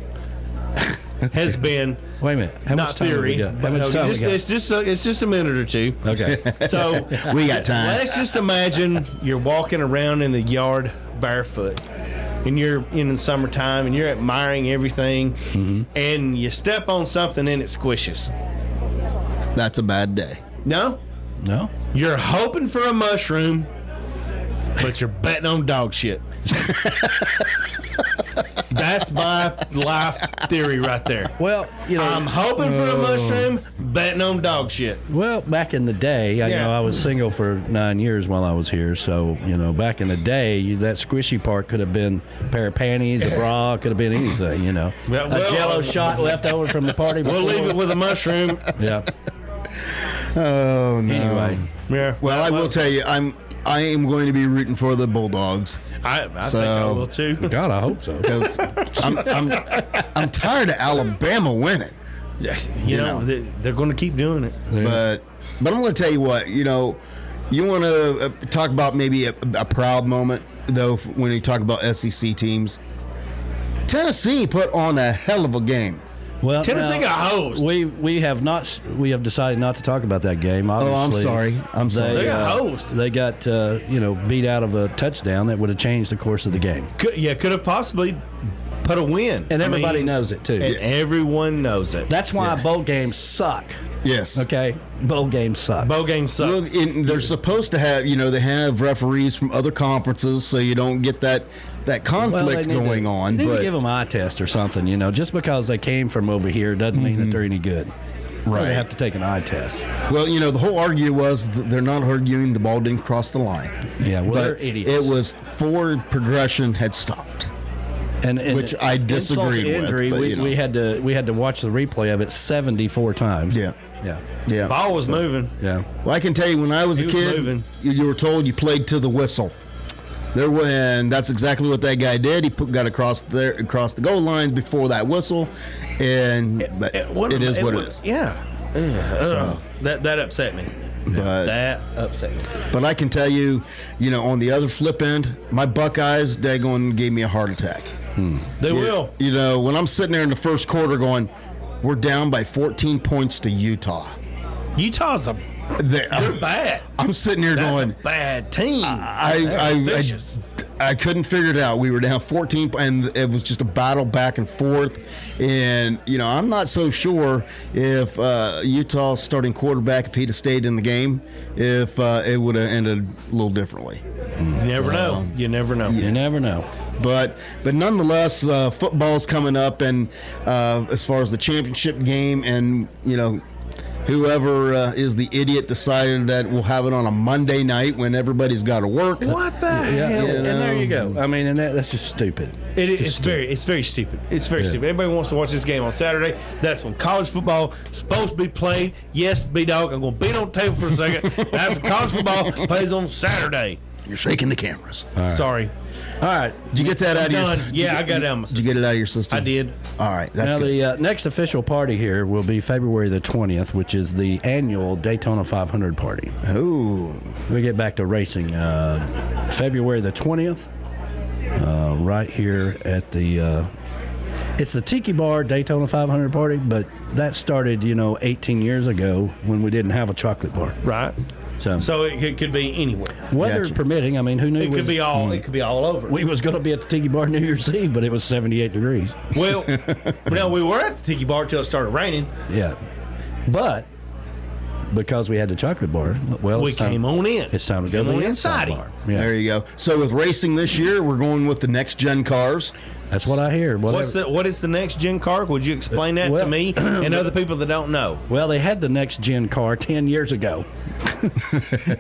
has been. Wait a minute. How much time we got? How much time we got? It's just a minute or two. Okay. So we got time. Let's just imagine you're walking around in the yard barefoot, and you're in the summertime, and you're admiring everything, and you step on something and it squishes. That's a bad day. No. You're hoping for a mushroom, but you're betting on dog shit. That's my life theory right there. Well, I'm hoping for a mushroom, betting on dog shit. Well, back in the day, I was single for 9 years while I was here. So, back in the day, that squishy part could have been a pair of panties, a bra, could have been anything, a Jello shot left over from the party before. We'll leave it with a mushroom. Yeah. Oh, no. Anyway. Yeah. Well, I will tell you, I am going to be rooting for the Bulldogs. I think I will too. God, I hope so. Because I'm tired of Alabama winning. You know they're going to keep doing it. Yeah. But I'm going to tell you what. You want to talk about maybe a proud moment though when you talk about SEC teams. Tennessee put on a hell of a game. Well, Tennessee got hosed. We have decided not to talk about that game. Obviously, I'm sorry. They got hosed. They got beat out of a touchdown that would have changed the course of the game. Could have possibly put a win, and everybody knows it too. And everyone knows it. That's why bowl games suck. Yes. Okay. Bowl games suck. Bowl games suck. Well, they're supposed to have they have referees from other conferences, so you don't get that conflict going on. They need to give them eye test or something. Just because they came from over here doesn't mean that they're any good. Right. They have to take an eye test. Well, the whole argument was they're not arguing the ball didn't cross the line. Yeah, well, they're idiots. It was forward progression had stopped. And which I disagreed with. Injury, we had to watch the replay of it 74 times. Yeah. Ball was moving. Yeah. Well, I can tell you when I was a kid, you were told you played to the whistle. And that's exactly what that guy did. He got across the goal line before that whistle, and it is what it is. Yeah. That upset me. That upset me. But I can tell you, on the other flip end, my Buckeyes, daggone, gave me a heart attack. They will. When I'm sitting there in the first quarter going, we're down by 14 points to Utah. Utah's they're bad. I'm sitting here going, a bad team. I couldn't figure it out. We were down 14, and it was just a battle back and forth. And I'm not so sure if Utah's starting quarterback, if he'd have stayed in the game, if it would have ended a little differently. You never know. You never know. You never know. But nonetheless, football's coming up, and as far as the championship game, and whoever is the idiot decided that we'll have it on a Monday night when everybody's got to work. What the hell? And there you go. I mean, and that's just stupid. It's very stupid. It's very stupid. Everybody wants to watch this game on Saturday. That's when college football is supposed to be played. Yes, B-Dawg, I'm going to beat on the table for a second. That's when college football plays on Saturday. You're shaking the cameras. Right. Sorry. All right. Did you get that out of your system? Yeah, I got it out of my system. Did you get it out of your system? I did. All right. That's now, good. the next official party here will be February the 20th, which is the annual Daytona 500 party. Oh. We get back to racing. February the 20th, right here at the... it's the Tiki Bar Daytona 500 party, but that started, 18 years ago when we didn't have a chocolate bar. Right. So it could be anywhere. Weather Gotcha. permitting, I mean, who knew? It could be all over. We was going to be at the Tiki Bar New Year's Eve, but it was 78 degrees. Well, no, we were at the Tiki Bar till it started raining. Yeah. But because we had the chocolate bar, well, We came on in. It's time to go to Came the on inside inside. bar. Yeah. There you go. So with racing this year, we're going with the next gen cars. That's what I hear. What What is the next gen car? Would you explain that to me and other people that don't know? Well, they had the next gen car 10 years ago.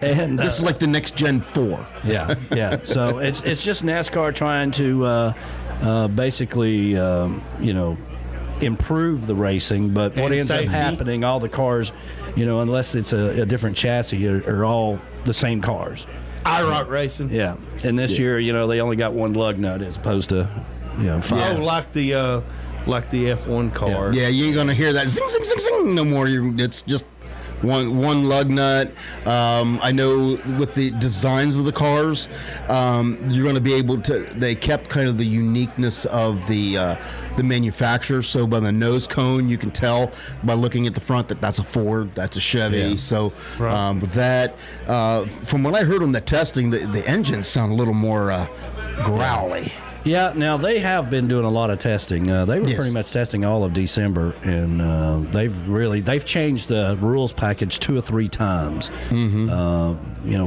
And This is like the next gen 4. yeah. So it's just NASCAR trying to basically, improve the racing. But what And ends safety. up happening, all the cars, unless it's a different chassis, are all the same cars. IROC Racing. Yeah. And this year, they only got one lug nut as opposed to, 5. Oh, like the F1 car. Yeah, you ain't gonna hear that zing zing zing zing no more. It's just one lug nut. I know with the designs of the cars, you're going to be able to. They kept kind of the uniqueness of the manufacturer. So by the nose cone, you can tell by looking at the front that that's a Ford, that's a Chevy. Yeah. So with that, from what I heard on the testing, the engines sound a little more growly. Yeah, now they have been doing a lot of testing. They were Yes. pretty much testing all of December, and they've changed the rules package 2 or 3 times,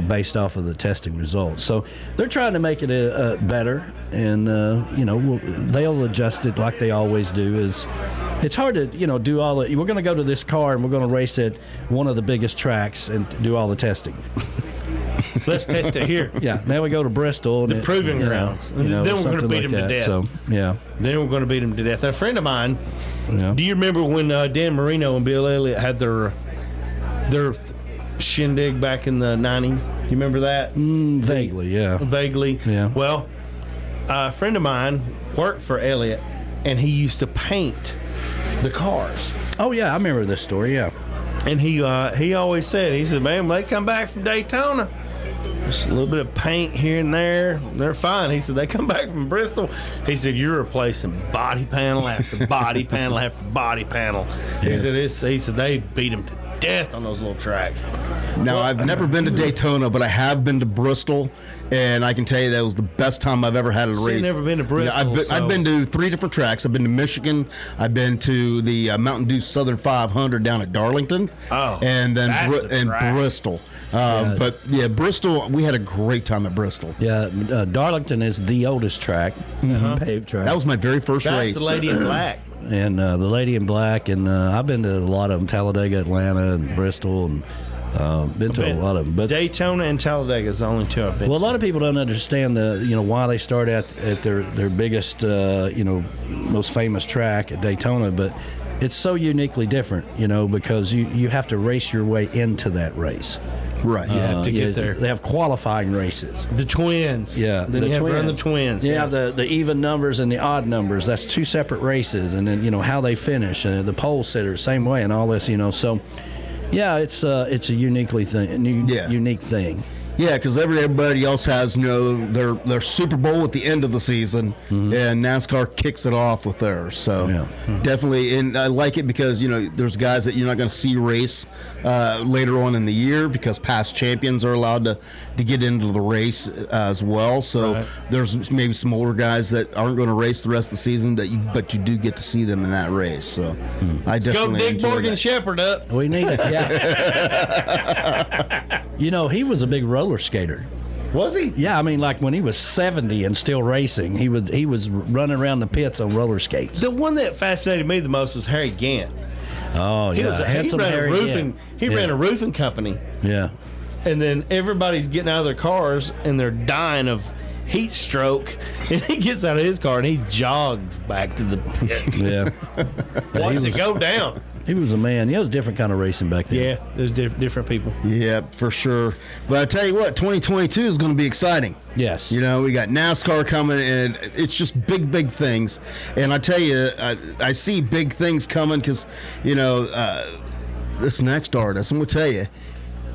based off of the testing results. So they're trying to make it better, and they'll adjust it like they always do. It's hard to do all the. We're going to go to this car and we're going to race at one of the biggest tracks and do all the testing. Let's test it here. Yeah, now we go to Bristol. The proving grounds. Then we're going to something beat like them to that. death. So, yeah. Then we're going to beat them to death. A friend of mine, Yeah. do you remember when Dan Marino and Bill Elliott had their shindig back in the 90s? You remember that? Vaguely, yeah. Vaguely. Yeah. Well, a friend of mine worked for Elliott, and he used to paint the cars. Oh, yeah, I remember this story, yeah. And he always said, man, when they come back from Daytona, just a little bit of paint here and there, they're fine. He said, they come back from Bristol. He said, you're replacing body panel after body panel after body panel. He said they beat them to death on those little tracks. Now, I've never been to Daytona, but I have been to Bristol, and I can tell you that was the best time I've ever had a See, race. I've never been to Bristol, I've been to 3 different tracks. I've been to Michigan. I've been to the Mountain Dew Southern 500 down at Darlington. Oh, and then that's the track. Bristol. But yeah, Bristol, we had a great time at Bristol. Yeah, Darlington is the oldest track, paved track. That was my very first That's race. the Lady in Black. And the Lady in Black, and I've been to a lot of them, Talladega, Atlanta, and Bristol, and been to a lot of them. But Daytona and Talladega is the only 2 I've been well, a to. lot of people don't understand why they start at their biggest most famous track at Daytona, but it's so uniquely different, because you have to race your way into that race. Right. You have to get there. They have qualifying races. The twins. Yeah, Then you have to run the twins. You have the even numbers and the odd numbers. That's 2 separate races, and then how they finish, and the pole sitter same way, and all this. So, yeah, it's a unique thing. Yeah, because everybody else has their Super Bowl at the end of the season, and NASCAR kicks it off with theirs. So definitely, and I like it because there's guys that you're not going to see race later on in the year because past champions are allowed to get into the race as well. So there's maybe some older guys that aren't going to race the rest of the season but you do get to see them in that race. So I definitely Go dig enjoy Morgan that. Shepherd up. We need it. Yeah. He was a big roller skater. Was he? Yeah, I mean, like when he was 70 and still racing, he was running around the pits on roller skates. The one that fascinated me the most was Harry Gant. Oh, yeah. He ran a roofing company. Yeah. And then everybody's getting out of their cars and they're dying of heat stroke. And he gets out of his car and he jogs back to the pit. Yeah. Watch it go down. He was a man. It was a different kind of racing back then. Yeah, there's different people. Yeah, for sure. But I tell you what, 2022 is going to be exciting. Yes. We got NASCAR coming, and it's just big things. And I tell you, I see big things coming because, this next artist, I'm going to tell you,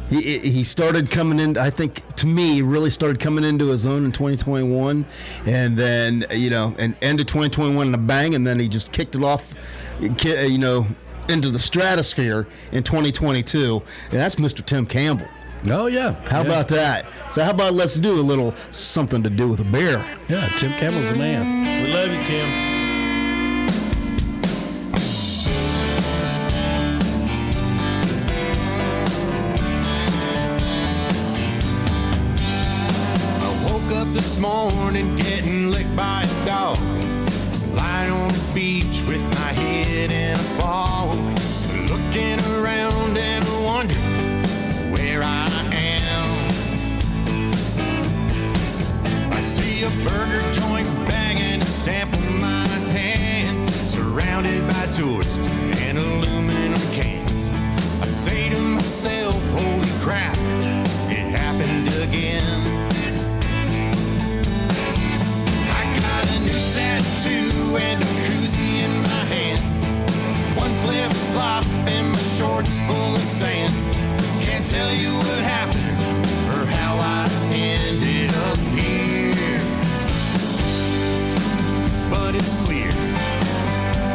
he started coming in, I think, to me, really started coming into his own in 2021. And then, and ended 2021 in a bang, and then he just kicked it off, into the stratosphere in 2022, and that's Mr. Tim Campbell. Oh, yeah. How about that? So how about let's do a little something to do with a beer? Yeah, Tim Campbell's the man. We love you, Tim. This morning getting licked by a dog, lying on the beach with my head in a fog, looking around and wondering where I am. I see a burger joint bag and a stamp on my hand, surrounded by tourists and aluminum cans. I say to myself, holy crap, it happened again. Tattoo and a koozie in my hand, one flip flop and my shorts full of sand. Can't tell you what happened or how I ended up here, but it's clear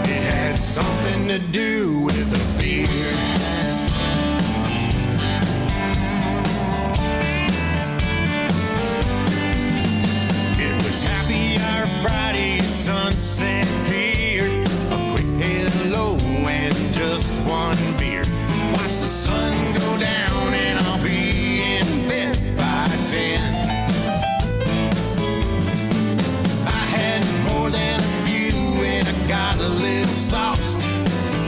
it had something to do with a beer. Friday sunset pier, a quick hello and just one beer. Watch the sun go down and I'll be in bed by 10. I had more than a few and I got a little sauced.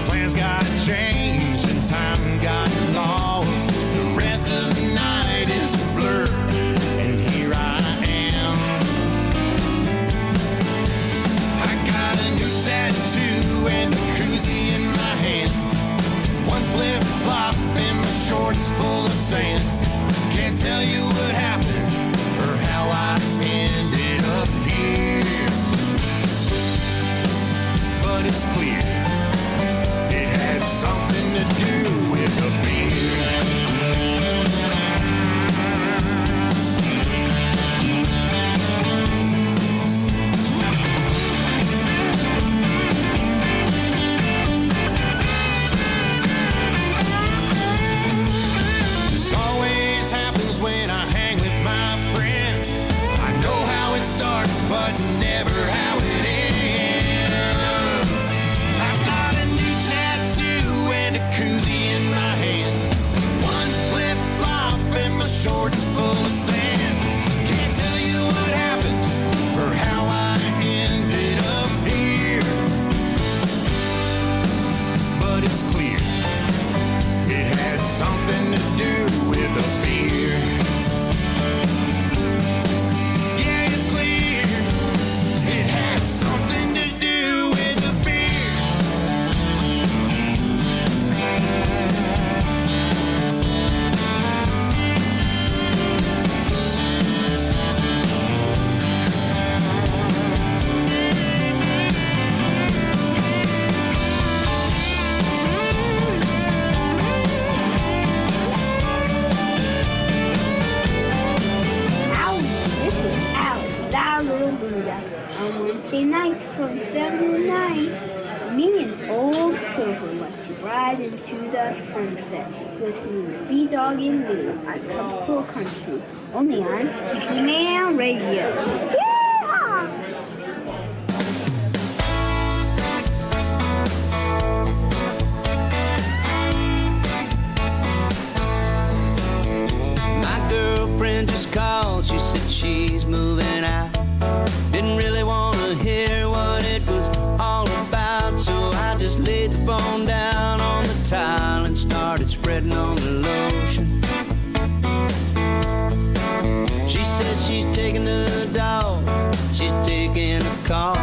Plans got changed and time got lost. The rest of the night is a blur and here I am. Tattoo and a koozie in my hand, one flip flop and my shorts full of sand. Can't tell you what happened or how I ended up here, but it's clear it had something to do with a beer. But never how it ends. I got a new tattoo and a koozie in my hand, one flip flop and my shorts full of sand. Can't tell you what happened or how I ended up here, but it's clear it had something to do with a beer. From 7 to 9, me and old Silver went to ride into the sunset, listening to B-Dawg and Lou on Tropical Country, only on Tikimanradio. Yeah! My girlfriend just called, she said she's moving out. Didn't really want to hear what it was all about, so I just laid the phone down on the tile and started spreading on the lotion. She said she's taking the dog, she's taking a car,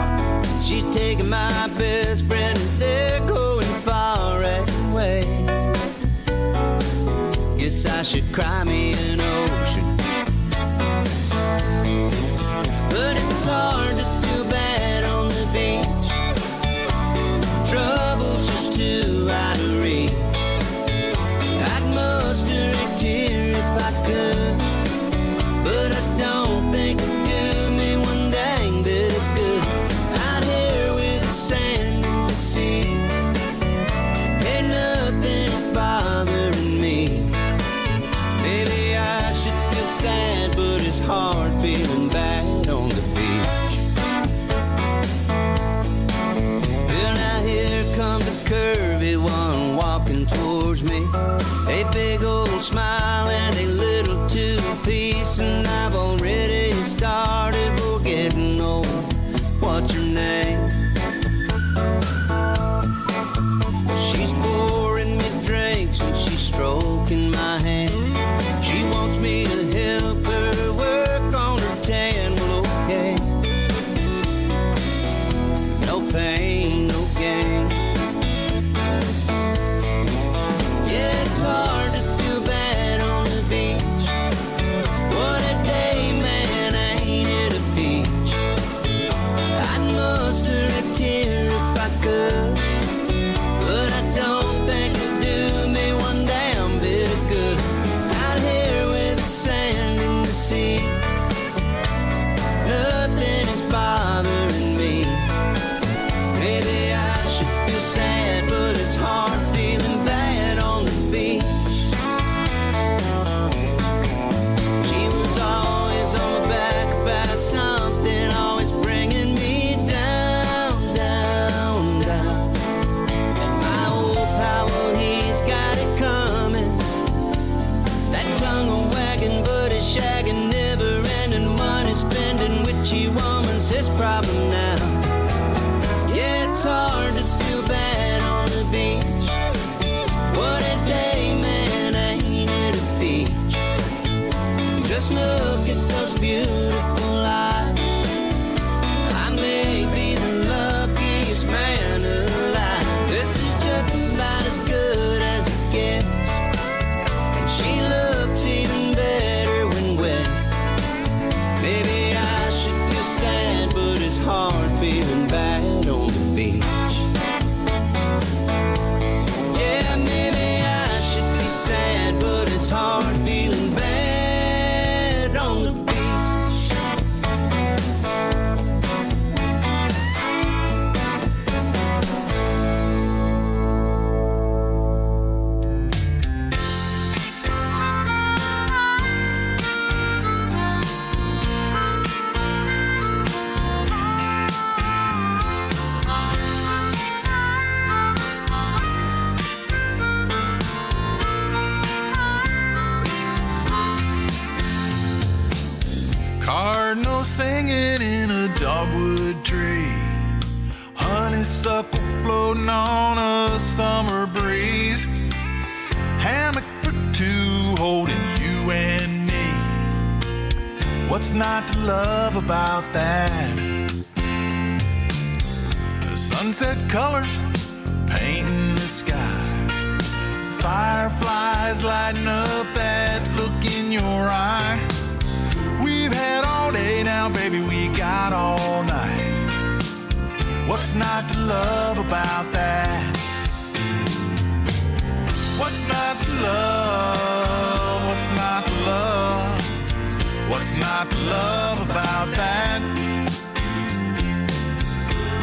she's taking my best friend, and they're going far away. Guess I should cry me an ocean. But it's hard to feel bad on the beach. Trouble's just too out of reach. I'd muster a tear if I could, but I don't think it'd do me one dang bit of good. Out here with the sand and the sea, ain't nothing is bothering me. Maybe A big old smile and a little two-piece, and I've already started forgetting, oh, what's her name? She's pouring me drinks and she's stroking my hand. She wants me to help her work on her tan. Well, okay. No pain, no gain. Yeah, it's hard to feel bad on the beach. What a day, man, ain't it a peach? I'd muster a tear if I could, but I don't think it'd do me one damn bit of good. Out here with the sand in the sea, nothing is bothering me. Maybe I should feel sad, but it's hard feeling bad on the beach. She was always on my back about something, always bringing me down, down, down. And my old pal, well, he's got it coming. That tongue wagging, buddy shagging, never-ending money spending, witchy woman's his problem now. Yeah, it's hard to feel bad on the beach. What a day, man, ain't it a peach? Just look at those beautiful eyes. I may be the luckiest man alive. This is just about as good as it gets, and she looks even better when wet. Maybe I should feel sad, but it's hard feeling bad on the beach. Yeah, maybe I should be sad, but it's hard feeling bad on the beach. Cardinal singing in a dogwood tree, honeysuckle floating on a summer breeze, hammock for two holding you and me. What's not to love about that? The sunset colors painting the sky, fireflies lighting up that look in your eye. We've had all day now, baby, we got all night. What's not to love about that? What's not to love? What's not to love? What's not to love about that?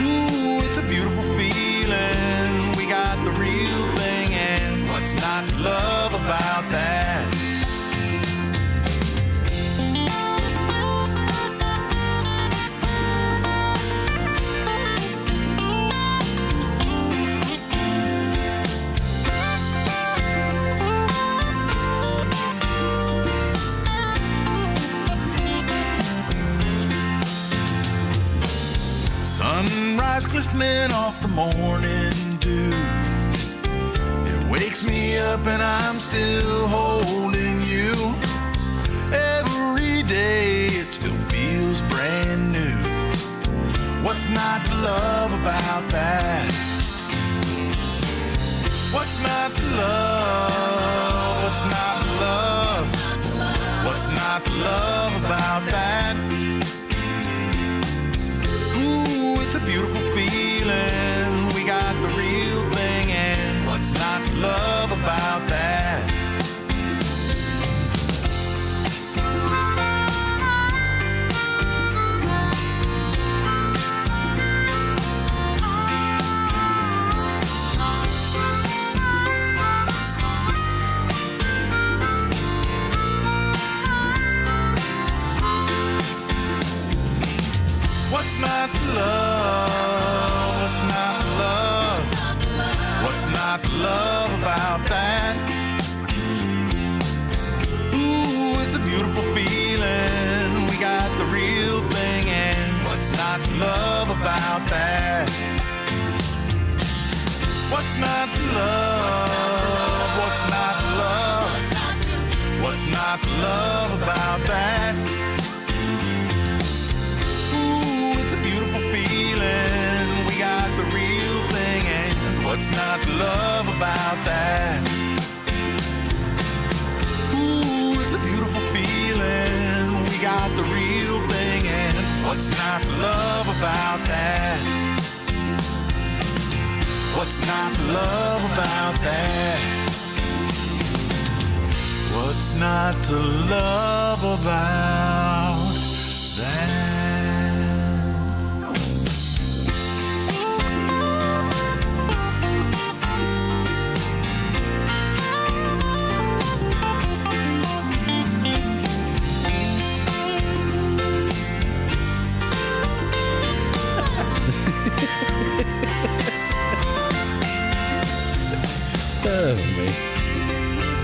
Ooh, it's a beautiful feeling. We got the real thing, and what's not to love about that? Sunrise glistening off the morning dew. It wakes me up and I'm still holding you. Every day it still feels brand new. What's not to love about that? What's not to love? What's not to love? What's not to love about that? It's a beautiful feeling. We got the real thing, and what's not to love about that? not to love? What's not to love? What's not to love about that? Ooh, it's a beautiful feeling. We got the real thing, and what's not to love about that? Ooh, it's a beautiful feeling. We got the real thing, and what's not to love about that? What's not to love about that? What's not to love about that? Oh, man.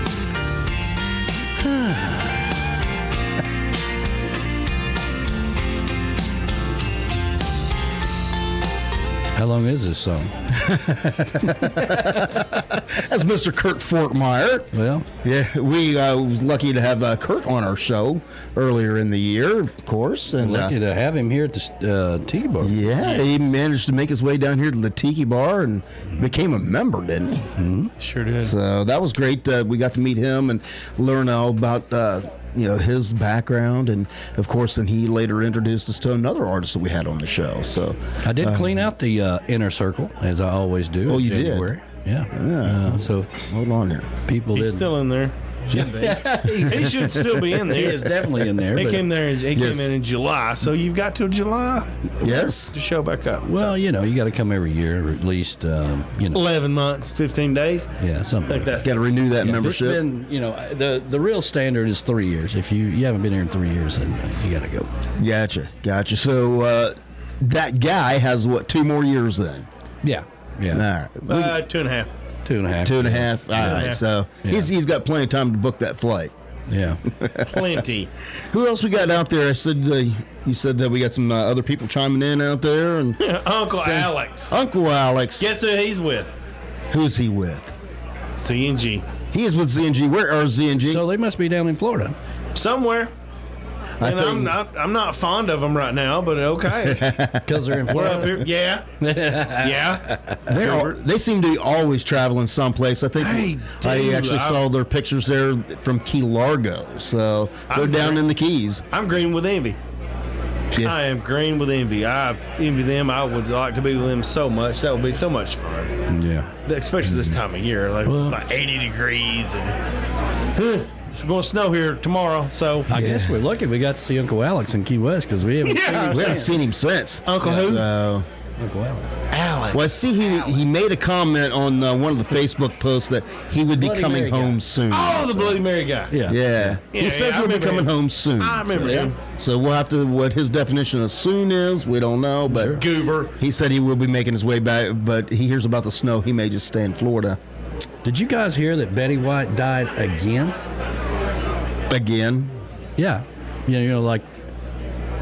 How long is this song? That's Mr. Kurt Fortmeyer. Well, Yeah, we was lucky to have Kurt on our show earlier in the year, of course. And lucky to have him here at the Tiki Bar. yeah, he managed to make his way down here to the Tiki Bar and became a member, didn't he? Mm-hmm. Sure did. So that was great. We got to meet him and learn all about his background, and of course, then he later introduced us to another artist that we had on the show. So I did clean out the inner circle, as I always do. Oh, in you did? January. Yeah. Yeah. So hold on here. people He's didn't. still in there. Should be. He should still be in there. He is definitely in there. He but- came there. He Yes. came in July, so you've got till July Yes. to show back up. Well, you got to come every year, or at least, 11 months, 15 days. yeah, something Like like that's Got to renew that Yeah, if membership. It's been, the real standard is 3 years. If you haven't been here in 3 years, then you got to go. Gotcha. So that guy has what, 2 more years then? Yeah. Yeah. All right. 2.5. 2.5. 2.5. All right. Yeah. So Yeah. he's got plenty of time to book that flight. Yeah. Plenty. Who else we got out there? I said you said that we got some other people chiming in out there, and Uncle Say- Alex. Uncle Alex. Guess who he's with? Who's he with? CNG. He is with ZNG. Where are ZNG? So they must be down in Florida. Somewhere. I And think- I'm not fond of them right now, but okay. Because they're in We're up Florida. here. Yeah. Yeah. They seem to be always traveling someplace. I think Hey, I dude, actually saw their pictures there from Key Largo. So they're I'm down green. in the Keys. I'm green with envy. Yeah. I am green with envy. I envy them. I would like to be with them so much. That would be so much fun. Yeah. Especially this time of year. Like Well- it's like 80 degrees and it's going to snow here tomorrow. So I guess we're lucky we got to see Uncle Alex in Key West because we haven't seen him We haven't since. seen him since. Uncle who? So, Uncle Alex. Alex. well, I see he made a comment on one of the Facebook posts that he would be Bloody coming Mary guy. home soon. Oh, the So, Bloody Mary guy. Yeah. Yeah. Yeah, He says I he'll be remember coming him. home soon. I remember So, him. So we'll have to, what his definition of soon is, we don't know, but Sure. Goober. he said he will be making his way back, but he hears about the snow, he may just stay in Florida. Did you guys hear that Betty White died again? Again. Yeah. Like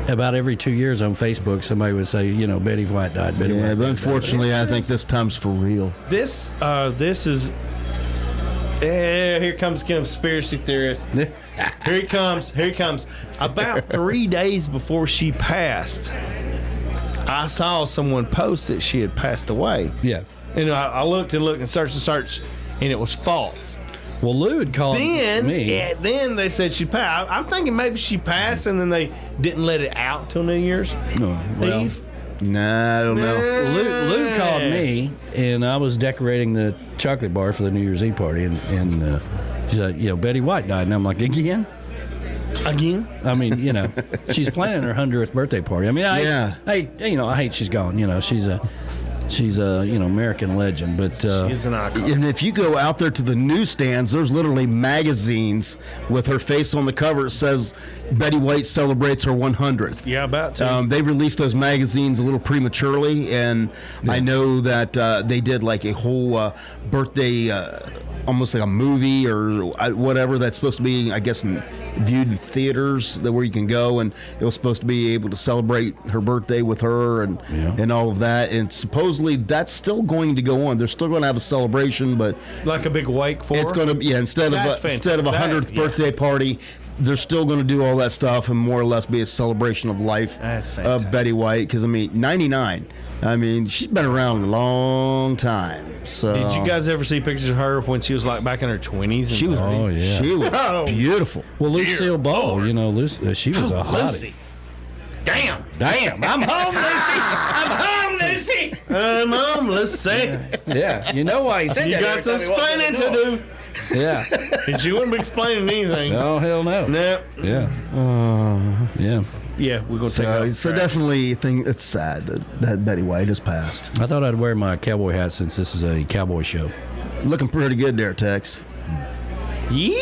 about every 2 years on Facebook, somebody would say, Betty White died. Betty Yeah, White but died. unfortunately, I This think is- this time's for real. This is. Here comes conspiracy theorist. Here he comes. Here he comes. About 3 days before she passed, I saw someone post that she had passed away. Yeah. And I looked and searched, and it was false. Well, Lou had called me. Then they said she passed. I'm thinking maybe she passed, and then they didn't let it out till New Year's Oh, well, Eve. Nah, I don't know. Lou called me, and I was decorating the chocolate bar for the New Year's Eve party, and she's like, Betty White died, and I'm like, again? Again? I mean, she's planning her 100th birthday party. I mean, I hate she's gone. She's a American legend, but She's an icon. And if you go out there to the newsstands, there's literally magazines with her face on the cover. It says Betty White celebrates her 100th. Yeah, about to. They released those magazines a little prematurely, and I know that they did like a whole birthday, almost like a movie or whatever that's supposed to be, I guess, viewed in theaters where you can go, and it was supposed to be able to celebrate her birthday with her and all of that. And supposedly supposedly that's still going to go on. They're still going to have a celebration, but like a big wake for it's her? going to be instead of a 100th birthday party. They're still going to do all that stuff and more or less be a celebration of life of Betty White. Because, I mean, 99. I mean, she's been around a long time. So did you guys ever see pictures of her when she was like back in her 20s? She was, she was beautiful. Well, Lucille Ball, you know, she was a hottie. Lucy. Damn. I'm home, Lucy. I'm home, Lucy. Yeah, you know why he said you that. You got some explaining to do. Yeah. And she wouldn't be explaining anything. Oh, hell no. Nope. Yeah. Yeah. Yeah, we're going to take it. So definitely, it's sad that Betty White has passed. I thought I'd wear my cowboy hat since this is a cowboy show. Looking pretty good there, Tex. Yeehaw!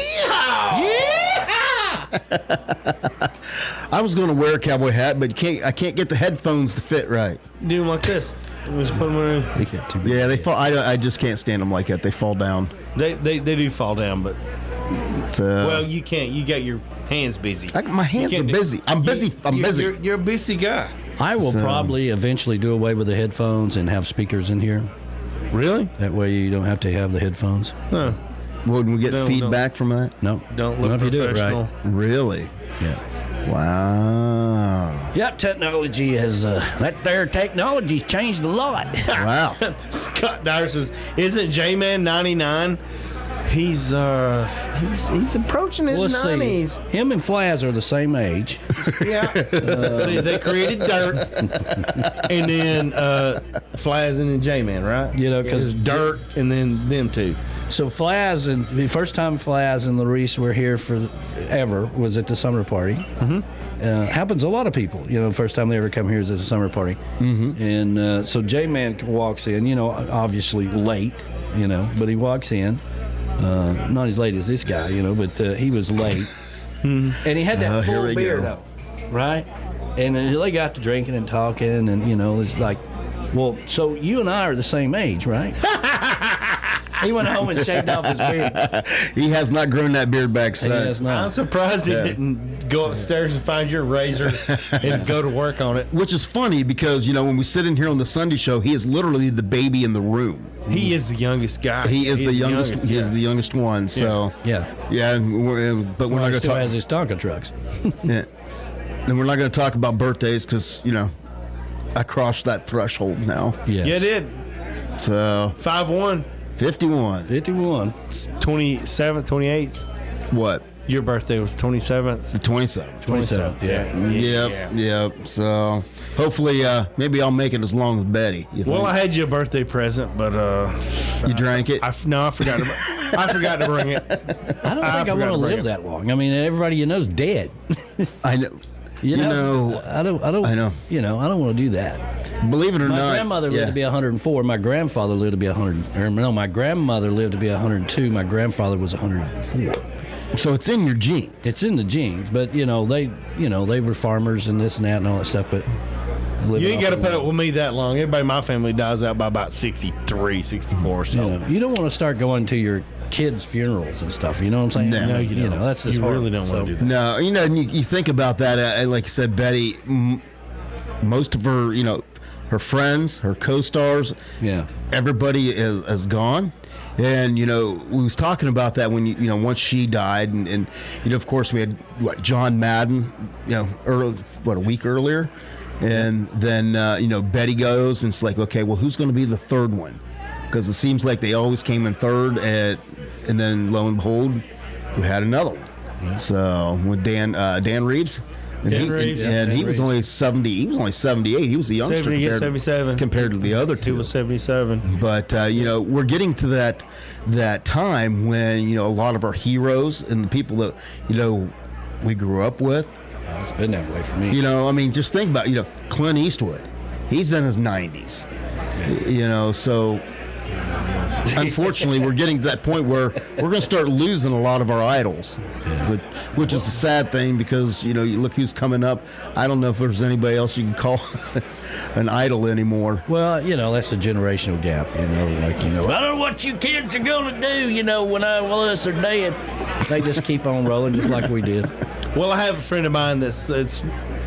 I was going to wear a cowboy hat, but I can't get the headphones to fit right. Do them like this. Just put them in. They get too big. Yeah, they fall. I just can't stand them like that. They fall down. They do fall down, but well, you can't. You got your hands busy. My hands are busy. I'm busy. I'm busy. You're a busy guy. I will probably eventually do away with the headphones and have speakers in here. Really? That way you don't have to have the headphones. No. Wouldn't we get feedback from that? No. Don't look Not if you do it professional. right. Really? Yeah. Wow. Yep, technology has technology's changed a lot. Wow. Scott Dyer says, "Isn't J-Man 99? He's approaching his 90s." See, him and Flaz are the same age. Yeah. See, they created Dirt, and then Flaz and then J-Man, right? You know, because Dirt and then them two. So Flaz and the first time Flaz and Larice were here ever was at the summer party. Mm-hmm. Happens to a lot of people. You know, the first time they ever come here is at a summer party. Mm-hmm. And so J-Man walks in, you know, obviously late, you know, but he walks in. Not as late as this guy, you know, but he was late. And he had that full beard, though, right? And then they got to drinking and talking, and, you know, it's like, well, so you and I are the same age, right? He went home and shaved off his beard. He has not grown that beard back since. He has not. I'm surprised he didn't go upstairs and find your razor and go to work on it. Which is funny because, you know, when we sit in here on the Sunday show, he is literally the baby in the room. He is the youngest guy. He is the youngest. He is the youngest one. So yeah. But we're not going to talk. Has his Tonka trucks. Yeah. And we're not going to talk about birthdays because, you know, I crossed that threshold now. Yes. You did. So 5'1". 51. 51. It's 27th, 28th. What? Your birthday was 27th. The 27th. 27th. Yeah. Yep. So hopefully, maybe I'll make it as long as Betty. Well, I had you a birthday present, but you drank it. I forgot to. I forgot to bring it. I don't think I want to live that long. I mean, everybody you know's dead. I know. You know, I don't. I know. You know, I don't want to do that. Believe it or not, my grandmother lived to be 104. My grandfather lived to be 100. No, my grandmother lived to be 102. My grandfather was 104. So it's in your genes. It's in the genes, but they were farmers and this and that and all that stuff. But you ain't got to put up with me that long. Everybody in my family dies out by about 63, 64. So you don't want to start going to your kids' funerals and stuff. You know what I'm saying? No, you don't. You know, that's just you really don't want to do that. No, you know, and you think about that. Like you said, Betty, most of her, you know, her friends, her co-stars, everybody is gone. And, you know, we was talking about that when, you know, once she died. And you know, of course, we had, John Madden, you know, a week earlier. And then, you know, Betty goes, and it's like, okay, well, who's going to be the third one? Because it seems like they always came in third. And then, lo and behold, we had another one. Yeah. So, with Dan Reeves. And he was only 70. He was only 78. He was the youngster 77 compared to the other two. He was 77. But you know, we're getting to that time when, you know, a lot of our heroes and the people that, you know, we grew up with. It's been that way for me. You know, I mean, just think about, you know, Clint Eastwood. He's in his 90s. You know, so unfortunately, we're getting to that point where we're going to start losing a lot of our idols, which is a sad thing because, you know, you look who's coming up. I don't know if there's anybody else you can call an idol anymore. Well, you know, that's a generational gap, you know, like, you know, I don't know what you kids are going to do, you know, when us are dead. They just keep on rolling just like we did. Well, I have a friend of mine that's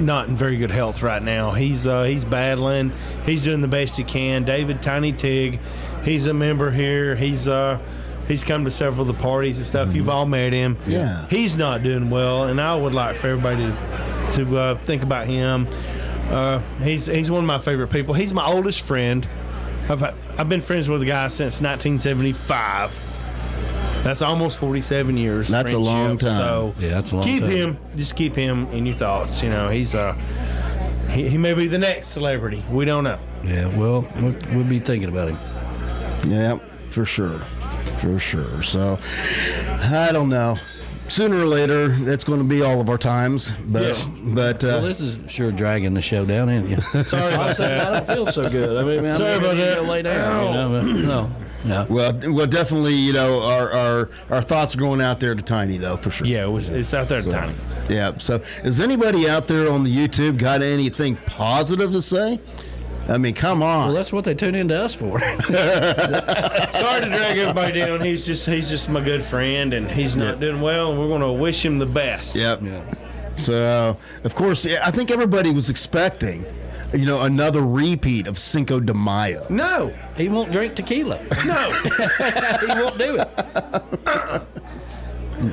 not in very good health right now. He's battling. He's doing the best he can. David Tiny Tig, he's a member here. He's come to several of the parties and stuff. You've all met him. Yeah. He's not doing well, and I would like for everybody to think about him. He's one of my favorite people. He's my oldest friend. I've been friends with the guy since 1975. That's almost 47 years. That's a long time. So Yeah, that's a long time. Just keep him in your thoughts. You know, he's he may be the next celebrity. We don't know. Yeah, well, we'll be thinking about him. Yeah, for sure. So, I don't know. Sooner or later, that's going to be all of our times. But Well, this is sure dragging the show down, ain't you? Sorry about that. I don't feel so good. I mean, Sorry about ready to that. go lay down. You know, but no. well, definitely, you know, our thoughts are going out there to Tiny, though, for sure. Yeah, it's out there, Tiny. Yeah. So, has anybody out there on the YouTube got anything positive to say? I mean, come on. Well, that's what they tune into us for. Sorry to drag everybody down. He's just my good friend, and he's not doing well, and we're going to wish him the best. Yep. Yeah. So, of course, I think everybody was expecting, you know, another repeat of Cinco de Mayo. No. He won't drink tequila. No. He won't do it.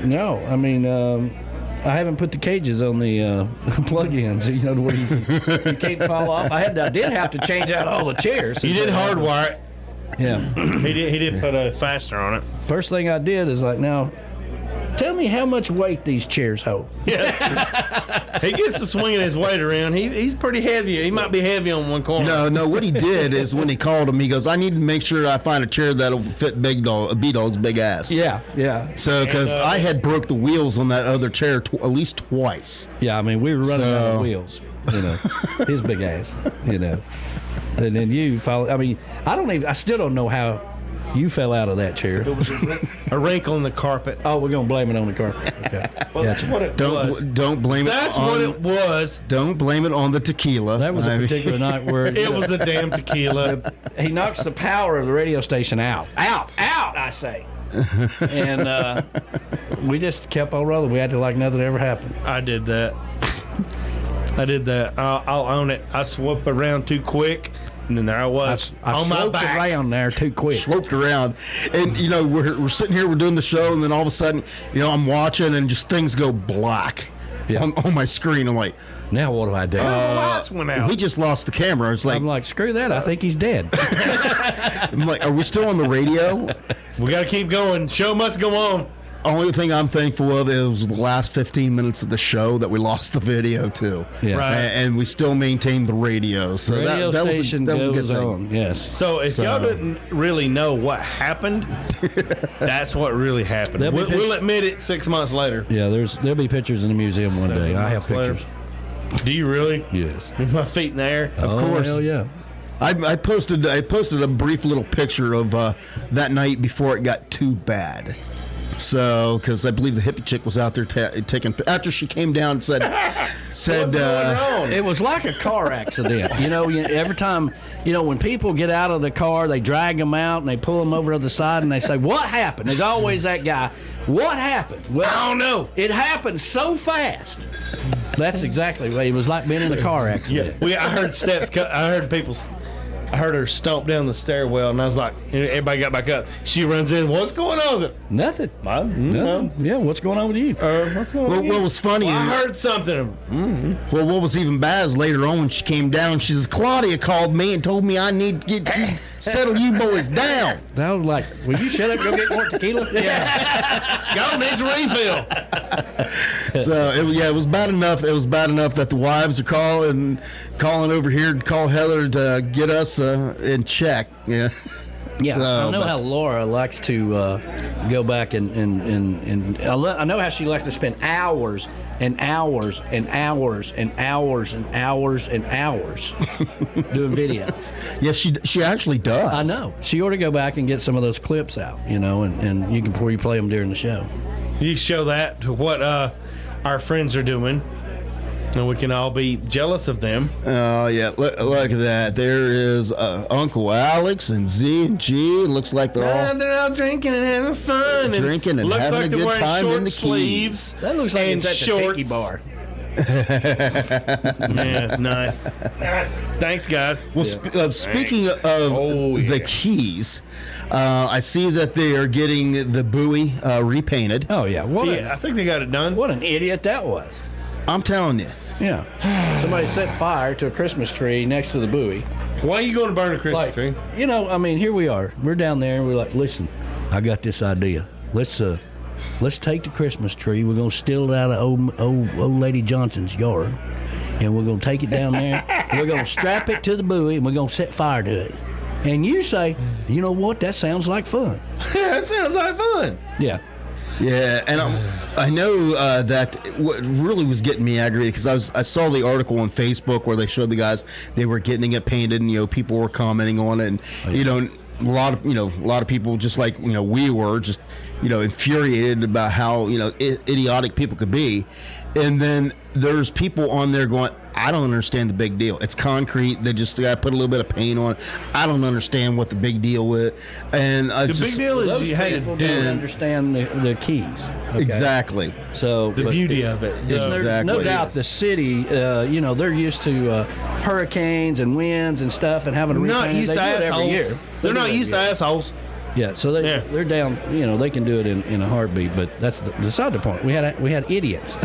No, I mean, I haven't put the cages on the plug-ins, you know, to where you can't fall off. I did have to change out all the chairs. You did hardwire it. Yeah. He did put a fastener on it. First thing I did is like, now, tell me how much weight these chairs hold. Yeah. He gets to swinging his weight around. He's pretty heavy. He might be heavy on one corner. No. What he did is when he called him, he goes, "I need to make sure I find a chair that'll fit B-Dawg's big ass." Yeah. So, because I had broke the wheels on that other chair at least twice. Yeah, I mean, we were running out of wheels, you know, his big ass, you know. And then you follow. I mean, I still don't know how you fell out of that chair. It was a wrinkle in the carpet. Oh, we're gonna blame it on the carpet. Okay. Well, that's what it was. Don't blame That's it on, what it was. Don't blame it on the tequila. That was a particular night where It was a damn tequila. he knocks the power of the radio station out, I say. And we just kept on rolling. We acted like nothing ever happened. I did that. I'll own it. I swooped around too quick, and then there I was I on my swooped back. around there too quick. Swooped around, and you know we're sitting here, we're doing the show, and then all of a sudden, you know, I'm watching, and just things go black on my screen. I'm like, now what do I do? Lights went out. we just lost the camera. It's like, I'm like, screw that. I think he's dead. I'm like, are we still on the radio? We got to keep going. Show must go on. Only thing I'm thankful of is the last 15 minutes of the show that we lost the video to. Yeah. Right. And we still maintained the radio. So Radio that station was a good goes thing. on. Yes. So if y'all didn't really know what happened, that's what really happened. There'll be We'll admit it 6 months later. Yeah, there's be pictures in the museum one 7 day. I have months later. pictures. Do you really? Yes. With my feet in the air? Of course. Hell yeah. I posted a brief little picture of that night before it got too bad. So, because I believe the hippie chick was out there taking after she came down and said It was like a car accident. You know, every time, when people get out of the car, they drag them out and they pull them over to the side and they say, "What happened?" There's always that guy. What happened? Well, I don't know. It happened so fast. That's exactly what it was like being in a car accident. I heard steps. I heard her stomp down the stairwell, and I was like, everybody got back up. She runs in. What's going on? I was like, Nothing. Nothing. Yeah, what's going on with you? What's going on? what was funny. Well, I heard something. Well, what was even bad is later on when she came down, she says, "Claudia called me and told me I need to settle you boys down." And I was like, "Will you shut up? Go get more tequila." Yeah. Go, needs a refill. So it was bad enough. It was bad enough that the wives are calling over here to call Heather to get us in check. Yeah. Yeah, So, I know how Laura likes to go back and I know how she likes to spend hours and hours and hours and hours and hours and hours doing videos. Yes, she actually does. I know. She ought to go back and get some of those clips out, and you can before you play them during the show. You show that to what our friends are doing, and we can all be jealous of them. Oh, yeah. Look at that. There is Uncle Alex and Z and G. It looks like they're all drinking and having fun. Drinking and looks having like a they're good wearing time short in the Key. sleeves. That looks like and it's at the Tiki shorts. bar. Yeah, nice. Thanks, guys. Well, speaking of the keys, I see that they are getting the buoy repainted. Oh yeah, I think they got it done. What an idiot that was. I'm telling you. Yeah, somebody set fire to a Christmas tree next to the buoy. Why are you going to burn a Christmas tree? You know, I mean, here we are. We're down there, and we're like, listen, I got this idea. Let's take the Christmas tree. We're gonna steal it out of old Lady Johnson's yard, and we're gonna take it down there. We're gonna strap it to the buoy, and we're gonna set fire to it. And you say, you know what? That sounds like fun. Yeah, that sounds like fun. Yeah. Yeah, and I know that what really was getting me aggravated because I saw the article on Facebook where they showed the guys they were getting it painted, and people were commenting on it, and a lot of people just like we were just infuriated about how idiotic people could be, and then there's people on there going, I don't understand the big deal. It's concrete. They just got to put a little bit of paint on it. I don't understand what the big deal with. And big deal is those you had people to don't understand the keys. Okay? Exactly. So the beauty of it. There's no doubt the city, they're used to hurricanes and winds and stuff and having to not repaint. used They to do it assholes. every year. They're not used to assholes. Yeah, so they're down. They can do it in a heartbeat. But that's beside the point. We had idiots.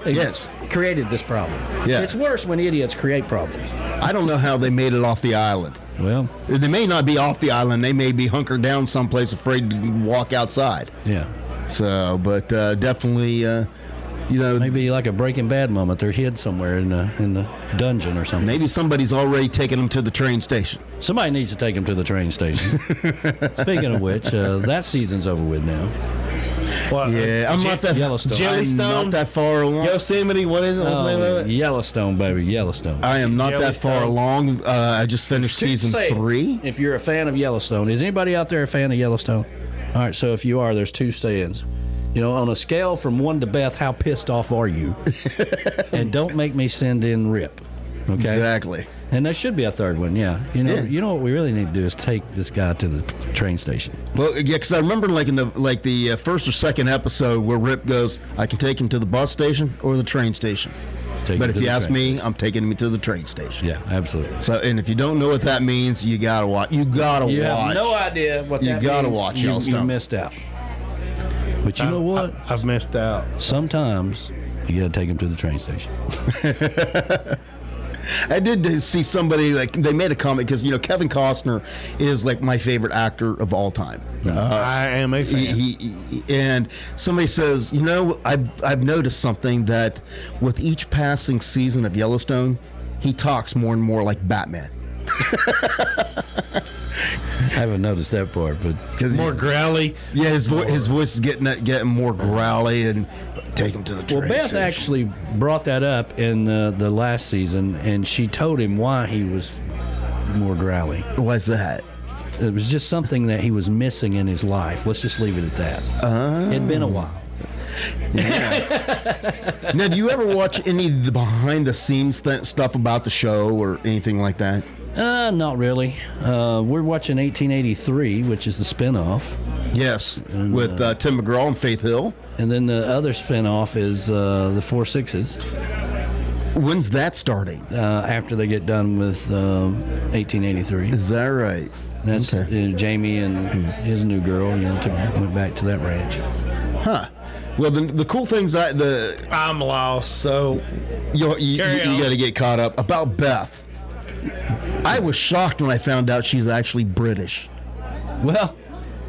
Yes, created this problem. Yeah, it's worse when idiots create problems. I don't know how they made it off the island. Well, they may not be off the island. They may be hunkered down someplace, afraid to walk outside. Yeah. So, but definitely. Maybe like a Breaking Bad moment. They're hid somewhere in the dungeon or something. Maybe somebody's already taken them to the train station. Somebody needs to take them to the train station. Speaking of which, that season's over with now. Well, yeah, I'm not that Yellowstone. I'm not that far along. Yosemite, what is it? What's the name of it? Yellowstone, baby, Yellowstone. I am not that far along. I just finished season 3. If you're a fan of Yellowstone, is anybody out there a fan of Yellowstone? All right, so if you are, there's 2 stands. On a scale from 1 to Beth, how pissed off are you? And don't make me send in Rip. Okay. Exactly. And there should be a 3rd one. Yeah. You know what we really need to do is take this guy to the train station. Well, yeah, because I remember in the first or second episode where Rip goes, I can take him to the bus station or the train station. But if you ask me, I'm taking him to the train station. Yeah, absolutely. So, and if you don't know what that means, you gotta watch. You have no idea what that means. You gotta watch Yellowstone. You missed out. But you know what? I've missed out. Sometimes you got to take them to the train station. I did see somebody, they made a comment because, Kevin Costner is my favorite actor of all time. I am a fan. And somebody says, I've noticed something that with each passing season of Yellowstone, he talks more and more like Batman. I haven't noticed that part, but more growly. Yeah, his voice is getting more growly, and take him to the train Well, Beth station. actually brought that up in the last season, and she told him why he was more growly. Why's that? It was just something that he was missing in his life. Let's just leave it at that. It'd been a while. Yeah. Now, do you ever watch any of the behind-the-scenes stuff about the show or anything like that? Not really. We're watching 1883, which is the spinoff. Yes, with Tim McGraw and Faith Hill. And then the other spinoff is the 4 Sixes. When's that starting? After they get done with 1883. Is that right? That's Jamie and his new girl. Went back to that ranch. Huh. Well, the cool things I'm lost. So you got to get caught up about Beth. I was shocked when I found out she's actually British. Well,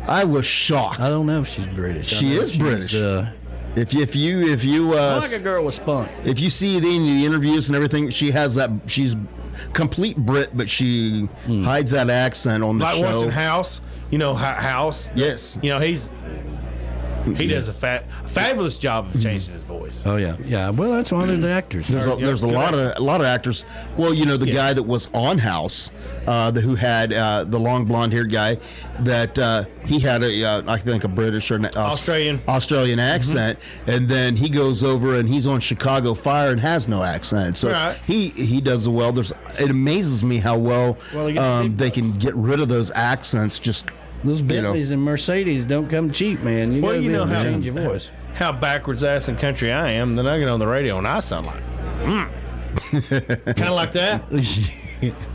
I was shocked. I don't know if she's British. She is British. If you like a girl with spunk. If you see the interviews and everything, she has that. She's complete Brit, but she hides that accent on the show. Like watching House. House. Yes. He does a fabulous job of changing his voice. Oh yeah. Well, that's one of the actors. There's a lot of actors. Well, the guy that was on House, who had the long blonde haired guy, that he had I think a British or an Australian accent, and then he goes over and he's on Chicago Fire and has no accent. So he does well. It amazes me how well they can get rid of those accents. Just those Bentleys and Mercedes don't come cheap, man. You gotta be able to change your voice. How backwards ass in country I am. Then I get on the radio and I sound like Kind of like that.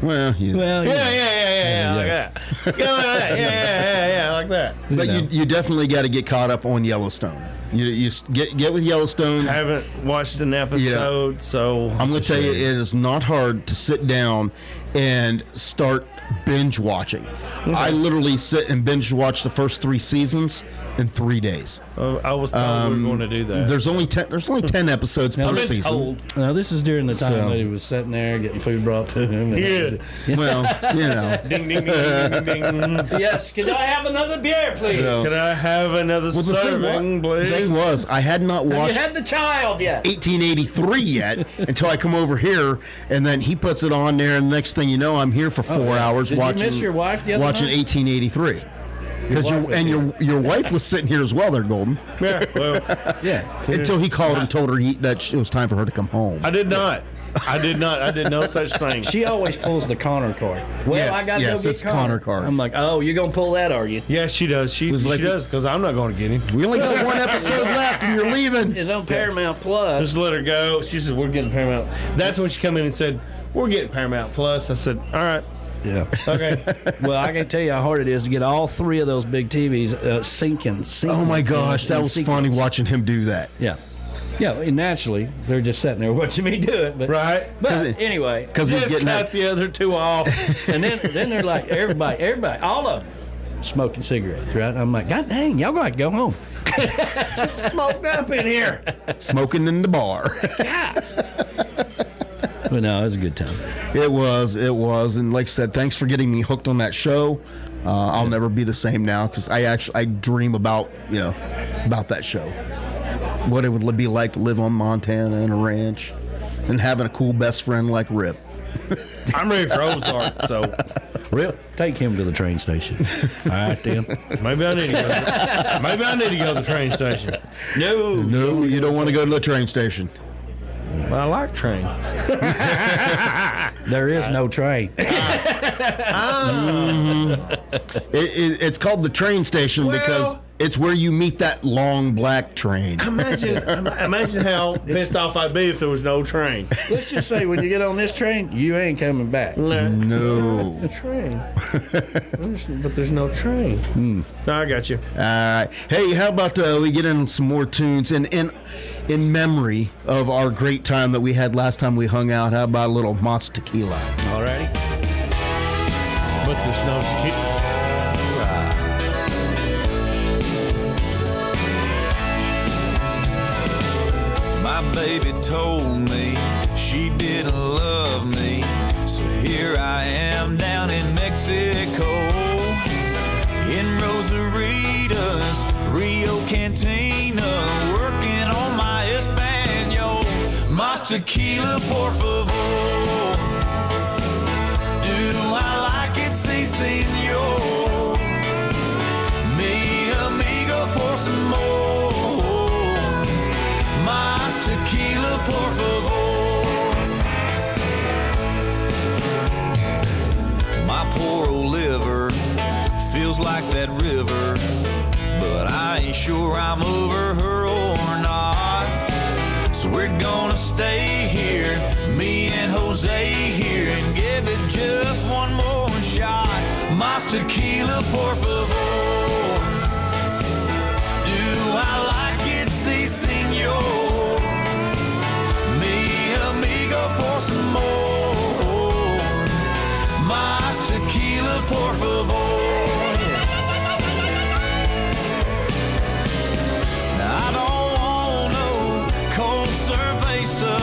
Well, yeah. Well, Yeah, like that. Yeah, like that. But you definitely got to get caught up on Yellowstone. You get with Yellowstone. I haven't watched an episode, so I'm going to tell you, it is not hard to sit down and start binge watching. I literally sit and binge watch the first 3 seasons in 3 days. I was told we were going to do that. There's only 10 episodes per season. Told. Now, this is during the time that he was sitting there getting food brought to him. Yeah. Well, you know. Ding, ding, ding, ding, ding, ding. Yes, could I have another beer, please? You know. Could I have another serving, The please? thing was, I had not Have watched you had the child yet? 1883 yet until I come over here, and then he puts it on there, and the next thing you know, I'm here for 4 hours Did watching. you miss your wife the other watching night? 1883. Because your wife was sitting here as well, there, Golden. Yeah, well, Yeah. Until he called and told her that it was time for her to come home. I did not. I did no such thing. She always pulls the Connor card. Well, Yes, I got to yes, go get it's Connor card. I'm like, oh, you're going to pull that, are you? Yeah, she does. She like- does, because I'm not going to get him. We only got one episode left, and you're leaving. It's on Paramount Plus. Just let her go. She said, we're getting Paramount. That's when she come in and said, we're getting Paramount Plus. I said, all right. Yeah. Okay. Well, I can tell you how hard it is to get all 3 of those big TVs syncing. Oh my gosh, that in was sequence. funny watching him do that. Yeah. Yeah, and naturally, they're just sitting there watching me do it. But, Right. But anyway, Because he's Just getting cut that. the other 2 off. and then they're like, everybody, all of them, smoking cigarettes, right? I'm like, God dang, y'all got to go home. Smoked up in here. Smoking in the bar. But no, it was a good time. It was, and like I said, thanks for getting me hooked on that show. I'll never be the same now because I dream about that show. What it would be like to live on Montana in a ranch, and having a cool best friend like Rip. I'm ready for Ozark, so Rip, take him to the train station. All right, then. maybe I need to go to the train station. No, you don't want to go to the train station. I like trains. There is no train. It's called the train station because it's where you meet that long black train. Imagine how pissed off I'd be if there was no train. Let's just say when you get on this train, you ain't coming back. No. The train. But there's no train. So I got you. All right. Hey, how about we get in some more tunes in memory of our great time that we had last time we hung out? How about a little Mas Tequila? All righty. But there's no tequila. My baby told me she didn't love me, so here I am down in Mexico, in Rosarita's Rio Cantina, working on my Espanol. Mas tequila, por favor. Do I like it? Si, senor. Mi amigo, por some more. Mas tequila, por favor. My poor old liver feels like that river, but I ain't sure I'm over her or not. So we're gonna stay here, me and Jose here, and give it just one more shot. Mas tequila, por favor. Do I like it? Si, senor. Mi amigo, por some more. Mas tequila, por favor. Now, I don't want no cold cerveza.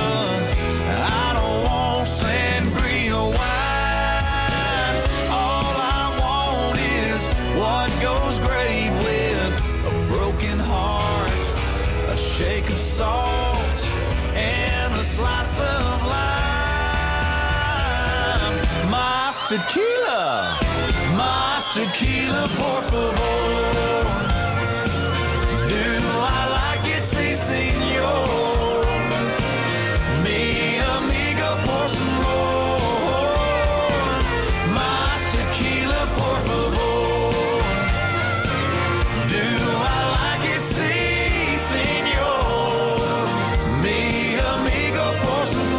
I don't want sangria wine. All I want is what goes great with a broken heart, a shake of salt, and a slice of lime. Mas tequila, mas tequila, por favor. Do I like it? Si, senor. Mi amigo, por some more. Mas tequila, por favor. Do I like it? Si, senor. Mi amigo, por some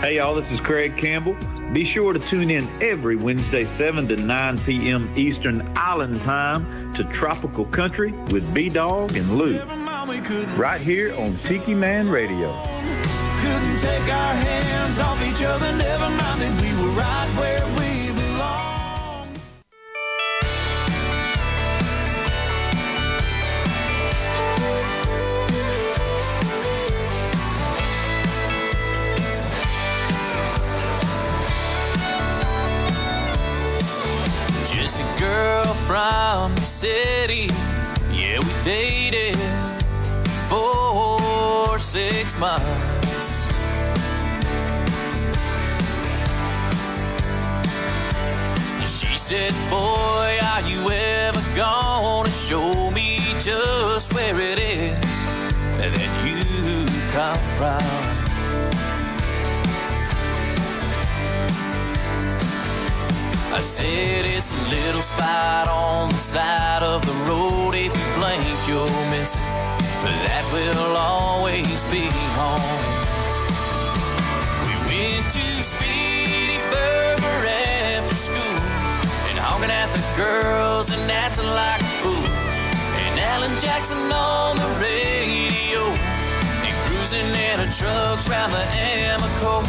Hey y'all, this is Craig Campbell. Be sure to tune in every Wednesday 7 to 9 p.m. Eastern Island Time to Tropical Country with B-Dawg and Lou. Right here on Tikimanradio. Couldn't take our hands off each other, never mind that we were right where we belong. Just a girl from the city, yeah, we dated for 6 months. She said, boy, are you ever gonna show me just where it is that you come from? I said it's a little spot on the side of the road. If you blink, you'll miss it, but that will always be home. We went to Speedy Burger after school and honking at the girls and acting like a fool. And Alan Jackson on the radio and cruising in our trucks round the Amoco.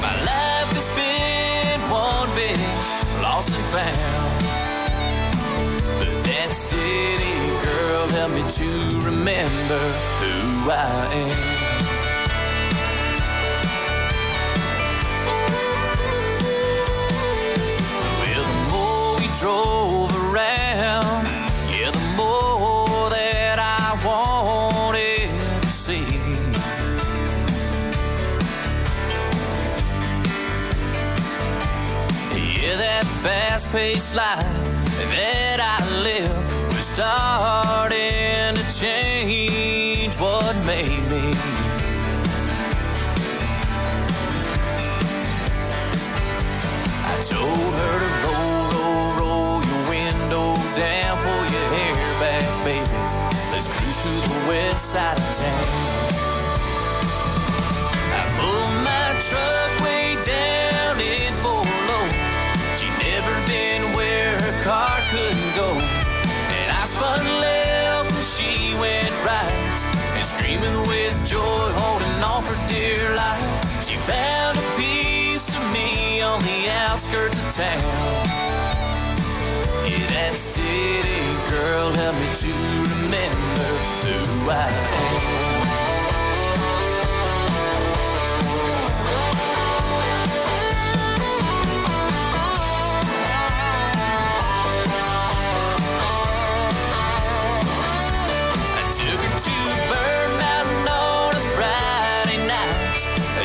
My life has been one big lost and found, but that city girl helped me to remember who I am. Well, the more we drove around, yeah, the more that I wanted to see. Yeah, that fast-paced life that I live was starting to change what made me. I told her to roll your window down, pull your hair back, baby. Let's cruise to the west side of town. I pulled my truck way down in Fort Low. She'd never been where her car couldn't go. And I spun left and she went right, and screaming with joy, holding on for dear life. She found a piece of me on the outskirts of town. Yeah, that city girl helped me to remember who I am.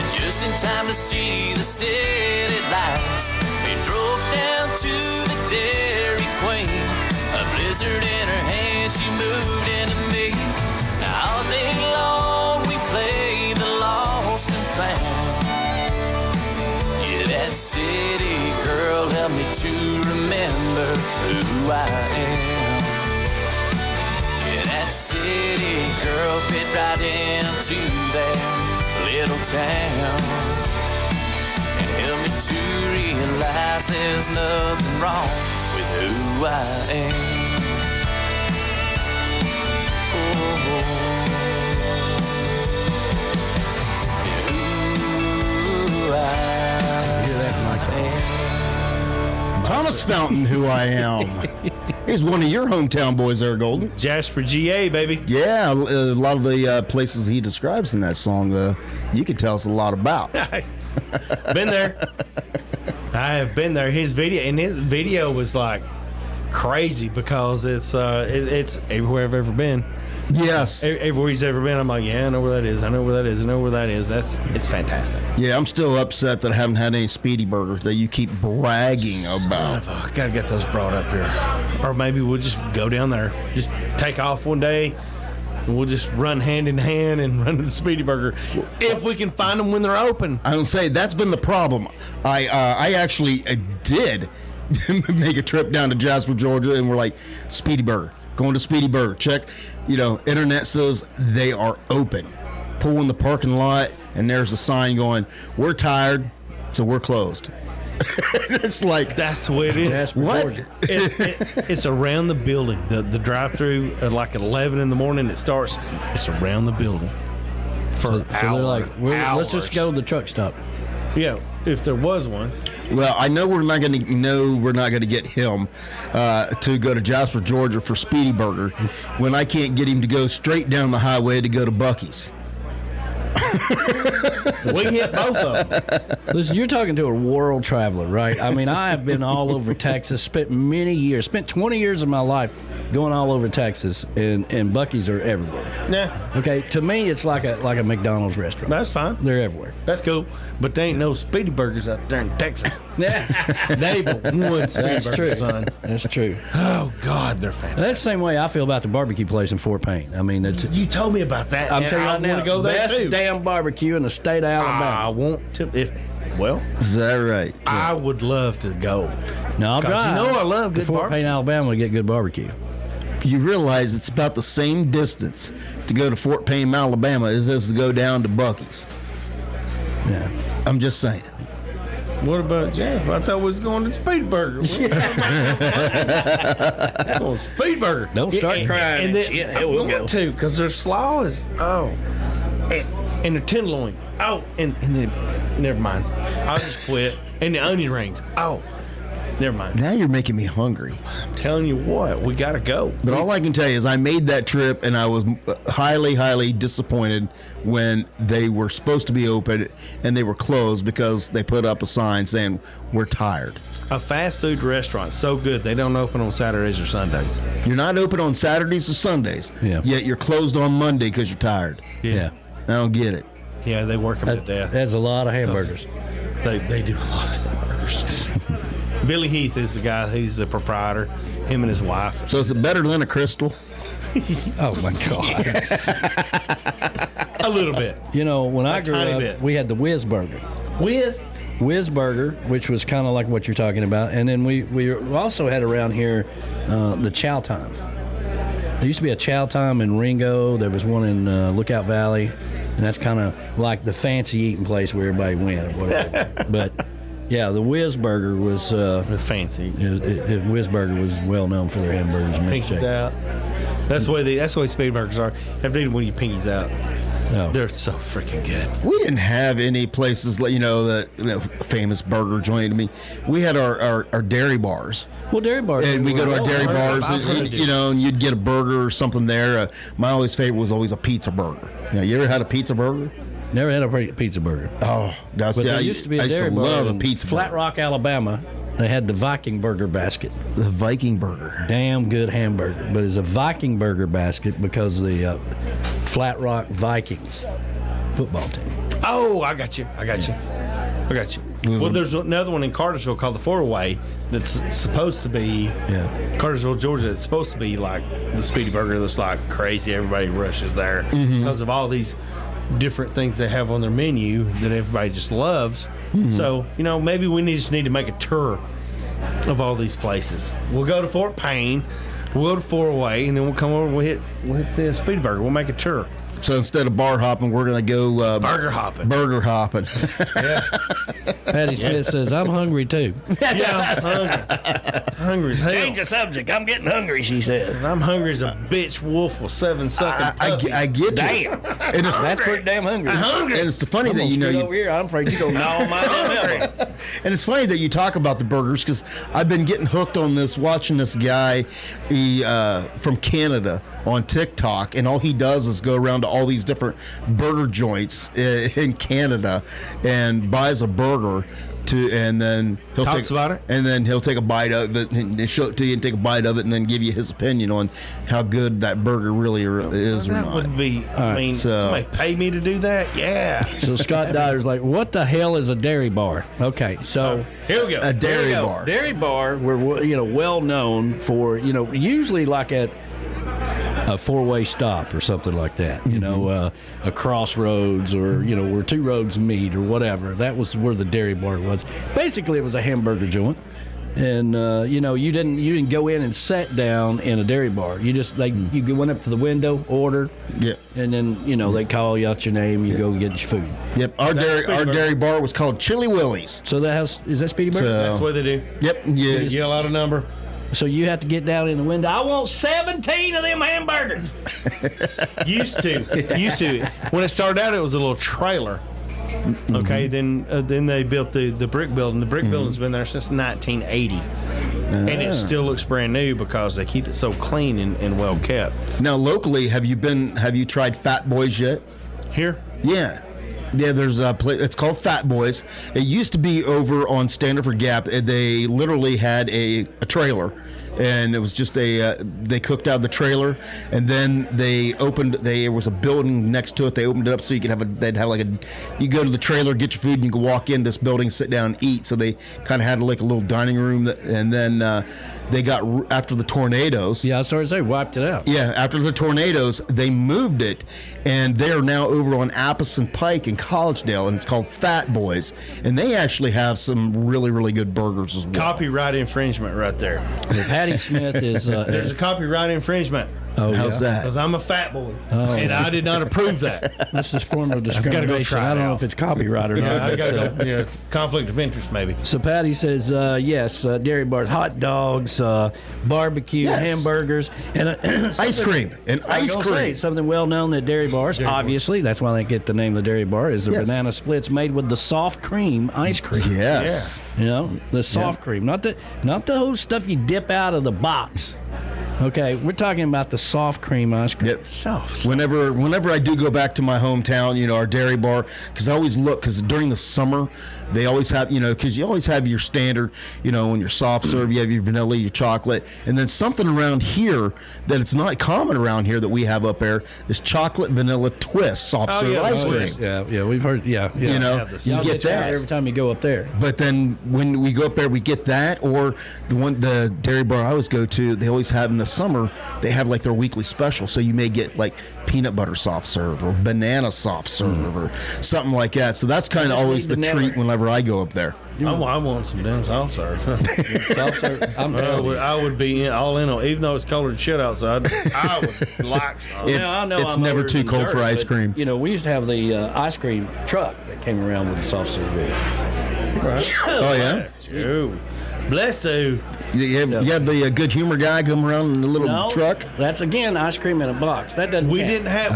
Just in time to see the city lights. They drove down to the Dairy Queen, a blizzard in her hand, she moved into me. Now all day long we played the lost and found. Yeah, that city girl helped me to remember who I am. Yeah, that city girl fit right into there little town and help me to realize there's nothing wrong with who I am. Who I am. Thomas Fountain, Who I Am. He's one of your hometown boys there, Golden. Jasper, GA, baby. Yeah, a lot of the places he describes in that song, you can tell us a lot about. Been there. I have been there. His video was like crazy because it's everywhere I've ever been. Yes. Everywhere he's ever been, I'm like, yeah, I know where that is. I know where that is. I know where that is. It's fantastic. Yeah, I'm still upset that I haven't had any Speedy Burger that you keep bragging about. Gotta get those brought up here. Or maybe we'll just go down there. Just take off one day and we'll just run hand in hand and run to the Speedy Burger if we can find them when they're open. I don't say that's been the problem. I actually did make a trip down to Jasper, Georgia, and we're like, Speedy Burger. Going to Speedy Burger. Check. Internet says they are open. pull in the parking lot, and there's a sign going, "We're tired, so we're closed." It's like, that's the way it is. What? It's around the building. The drive-through at like 11 in the morning. It starts. It's around the building for hours. So they're like, let's just go to the truck stop. Yeah, if there was one. Well, I know we're not going to get him to go to Jasper, Georgia for Speedy Burger when I can't get him to go straight down the highway to go to Buc-ee's. We hit both of them. Listen, you're talking to a world traveler, right? I mean, I have been all over Texas, spent 20 years of my life going all over Texas, and Buc-ee's are everywhere. Yeah. Okay, to me, it's like a McDonald's restaurant. That's fine. They're everywhere. That's cool. But there ain't no Speedy Burgers out there in Texas. Yeah. Neighbor, one Speedy That's Burger, true. son. That's true. Oh, God, they're fantastic. That's the same way I feel about the barbecue place in Fort Payne. I mean, You told me about that. I'm and telling you I right now, want to go there best too. damn barbecue in the state of Alabama. I want to. Is that right? I would love to go. No, I'll 'Cause drive. you know I love good to Fort barbecue. Payne, Alabama, to get good barbecue. You realize it's about the same distance to go to Fort Payne, Alabama, as it is to go down to Buc-ee's. Yeah. I'm just saying. What about Jeff? I thought we was going to Speed Burger. Oh, Speed Burger. Don't start crying. And then, shit. I Here we'll go. want to, because their slaw is, and the tenderloin. And then, never mind. I'll just quit. And the onion rings. Never mind. Now you're making me hungry. I'm telling you what, we got to go. But all I can tell you is I made that trip, and I was highly, highly disappointed when they were supposed to be open and they were closed because they put up a sign saying, "We're tired." A fast food restaurant, so good, they don't open on Saturdays or Sundays. You're not open on Saturdays or Sundays, yet you're closed on Monday because you're tired. Yeah. I don't get it. Yeah, they work them to death. That's a lot of hamburgers. They do a lot of hamburgers. Billy Heath is the guy. He's the proprietor. Him and his wife. So is it better than a Crystal? Oh my God. A little bit. You know, when I grew tiny up, bit. we had the Whiz Burger. Whiz Burger, which was kind of like what you're talking about, and then we also had around here the Chow Time. There used to be a Chow Time in Ringo. There was one in Lookout Valley, and that's kind of like the fancy eating place where everybody went or whatever. But yeah, the Whiz Burger was fancy. Whiz Burger was well known for their hamburgers and Pinkies milkshakes. out. That's the way Speed Burgers are. Have to eat when you pinkies out. No. They're so freaking good. We didn't have any places like that famous burger joint. I mean, we had our dairy bars. Well, dairy bars. And we go to our dairy bars, I've heard and, of and you'd get a burger or something there. My always favorite was always a pizza burger. You ever had a pizza burger? Never had a pizza burger. Oh, that's But there used to be a dairy bar love a in pizza Flat burger. Rock, Alabama. They had the Viking Burger basket. The Viking burger. Damn good hamburger. But it's a Viking Burger basket because of the Flat Rock Vikings football team. Oh, I got you. Well, there's another one in Cartersville called the 4-Way that's supposed to be Cartersville, Georgia. It's supposed to be like the Speedy Burger that's like crazy. Everybody rushes there because of all these different things they have on their menu that everybody just loves. So, maybe we just need to make a tour of all these places. We'll go to Fort Payne, we'll go to 4-Way, and then we'll come over, we'll hit the Speedy Burger. We'll make a tour. So instead of bar hopping, we're going to go Burger hopping. Burger hopping. Yeah. Patty Smith says, I'm hungry too. Yeah, I'm hungry as hell. Change the subject. I'm getting hungry, she says. I'm hungry as a bitch wolf with 7 sucking puppies. I get you. Damn. And That's pretty damn hungry. I'm hungry. And it's funny I'm that gonna scoot you over here. I'm afraid you gonna gnaw my damn elbow. And it's funny that you talk about the burgers because I've been getting hooked on this, watching this guy from Canada on TikTok, and all he does is go around to all these different burger joints in Canada and buys a burger and then he'll Talks about it? and then he'll take a bite of it and show it to you and take a bite of it and then give you his opinion on how good that burger really is or That not. would be, so- somebody pay me to do that? Yeah. So Scott Dyer's like, what the hell is a dairy bar? Okay, so Here we go. A dairy Here we go. bar. Dairy bar, we're well known for, usually like at a 4-way stop or something like that, a crossroads or, where two roads meet or whatever. That was where the dairy bar was. Basically, it was a hamburger joint And you didn't go in and sit down in a dairy bar. You just you went up to the window, order, and then they call you out your name. You go get your food. Yep, our dairy bar was called Chili Willie's. So is that Speedy Burger? That's what they do. Yep, They yell out a number. So you have to get down in the window. I want 17 of them hamburgers. Used to. When it started out, it was a little trailer. Okay, then they built the brick building. The brick building's been there since 1980, and it still looks brand new because they keep it so clean and well kept. Now, locally, have you tried Fat Boys yet? Here? Yeah. Yeah, there's a place. It's called Fat Boys. It used to be over on Standard Gap. They literally had a trailer, and it was just they cooked out the trailer, and then there was a building next to it. They opened it up so you could you go to the trailer, get your food, and you can walk in this building, sit down, and eat. So they kind of had like a little dining room, and then they got, after the tornadoes. Yeah, I started to say, wiped it out. Yeah, after the tornadoes, they moved it, and they are now over on Appleson Pike in Collegedale, and it's called Fat Boys. And they actually have some really, really good burgers as well. Copyright infringement right there. Patty Smith is... There's a copyright infringement. Oh, how's that? Because I'm a fat boy, and I did not approve that. This is form of discrimination. I don't know if it's copyright or not. I got to go. Conflict of interest, maybe. So Patty says, yes, dairy bars, hot dogs, barbecue, hamburgers, and ice cream. And ice cream. Something well known at dairy bars, obviously. That's why they get the name of the dairy bar, is the banana splits made with the soft cream ice cream. Yes. Yeah. The soft cream, not the whole stuff you dip out of the box. Okay, we're talking about the soft cream ice cream. Yep. Soft. Whenever I do go back to my hometown, our dairy bar, because I always look, because during the summer, they always have, because you always have your standard, when your soft serve, you have your vanilla, your chocolate, and then something around here that it's not common around here that we have up there is chocolate vanilla twist soft serve ice cream. Yeah, we've heard, you get that every time you go up there. But then when we go up there, we get that, or the dairy bar I always go to, they always have in the summer, they have like their weekly special, so you may get like peanut butter soft serve or banana soft serve or something like that. So that's kind of always the treat whenever I go up there. I want some damn soft serve. Soft serve. I would be all in on, even though it's colder than shit outside. I would like some. It's never too cold for ice cream. We used to have the ice cream truck that came around with the soft serve with it. Right. Oh yeah. Ooh. Bless you. You have the good humor guy come around in the little truck. That's again ice cream in a box. That doesn't. We didn't have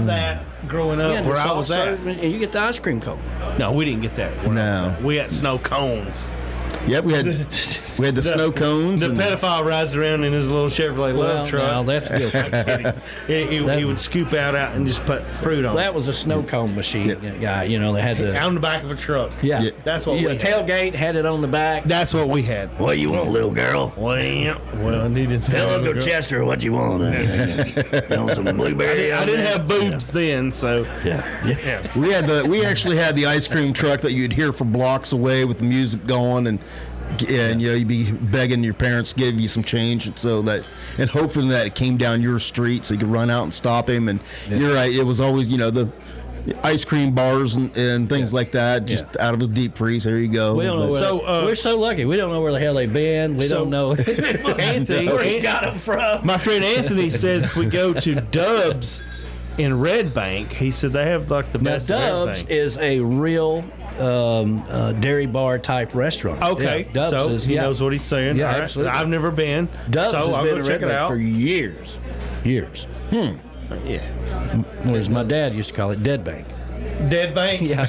that growing up where I was at. And you get the ice cream cone. No, we didn't get that. No, we had snow cones. Yep, we had the snow cones. The pedophile rides around in his little Chevrolet love truck. No, that's different. He would scoop out and just put fruit on. That was a snow cone machine guy. They had the on the back of a truck. Yeah, that's what we had. Tailgate had it on the back. That's what we had. What you want, little girl? Well, I needed some. Tell Uncle Chester what you want. Some blueberry. I didn't have boobs then, so yeah. We actually had the ice cream truck that you'd hear from blocks away with the music going and you'd be begging your parents to give you some change and hoping that it came down your street so you could run out and stop him. And you're right, it was always the ice cream bars and things like that, just out of a deep freeze. There you go. We don't know we're so lucky. We don't know where the hell they've been. We don't know Anthony, where he got them from. My friend Anthony says if we go to Dubs in Red Bank, he said they have like the best. Now, Dubs is a real dairy bar type restaurant. Okay, Dubs so he knows what he's saying. Yeah, right. Absolutely. I've never been. Dubs so has I'll been go a check it out for years. Yeah. Whereas my dad used to call it Dead Bank. Dead Bank? Yeah.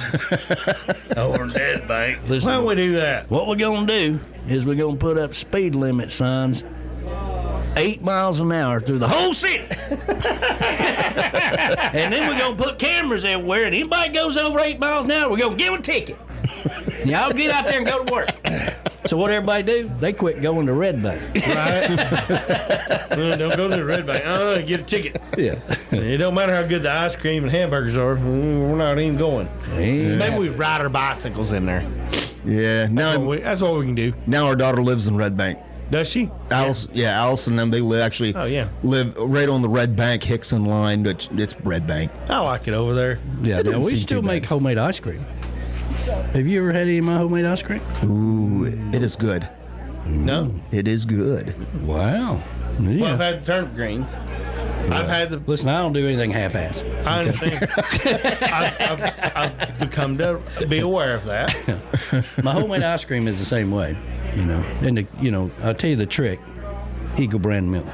Or Dead Bank. Listen, why don't we do that? What we're going to do is we're going to put up speed limit signs 8 miles an hour through the whole city. And then we're going to put cameras everywhere, and anybody goes over 8 miles an hour, we're going to give them a ticket. Y'all get out there and go to work. So what everybody do? They quit going to Red Bank. Right. Don't go to the Red Bank. Get a ticket. Yeah. It don't matter how good the ice cream and hamburgers are. We're not even going. Maybe we ride our bicycles in there. Yeah. That's what we can do. Now our daughter lives in Red Bank. Does she? Alice and them, they live right on the Red Bank Hickson line, but it's Red Bank. I like it over there. Yeah, now we still make homemade ice cream. Have you ever had any of my homemade ice cream? Ooh, it is good. No. It is good. Wow. Yeah. Well, I've had the turnip greens. I've had the. Listen, I don't do anything half-assed. I understand. I've become to be aware of that. My homemade ice cream is the same way, And I'll tell you the trick: Eagle brand milk.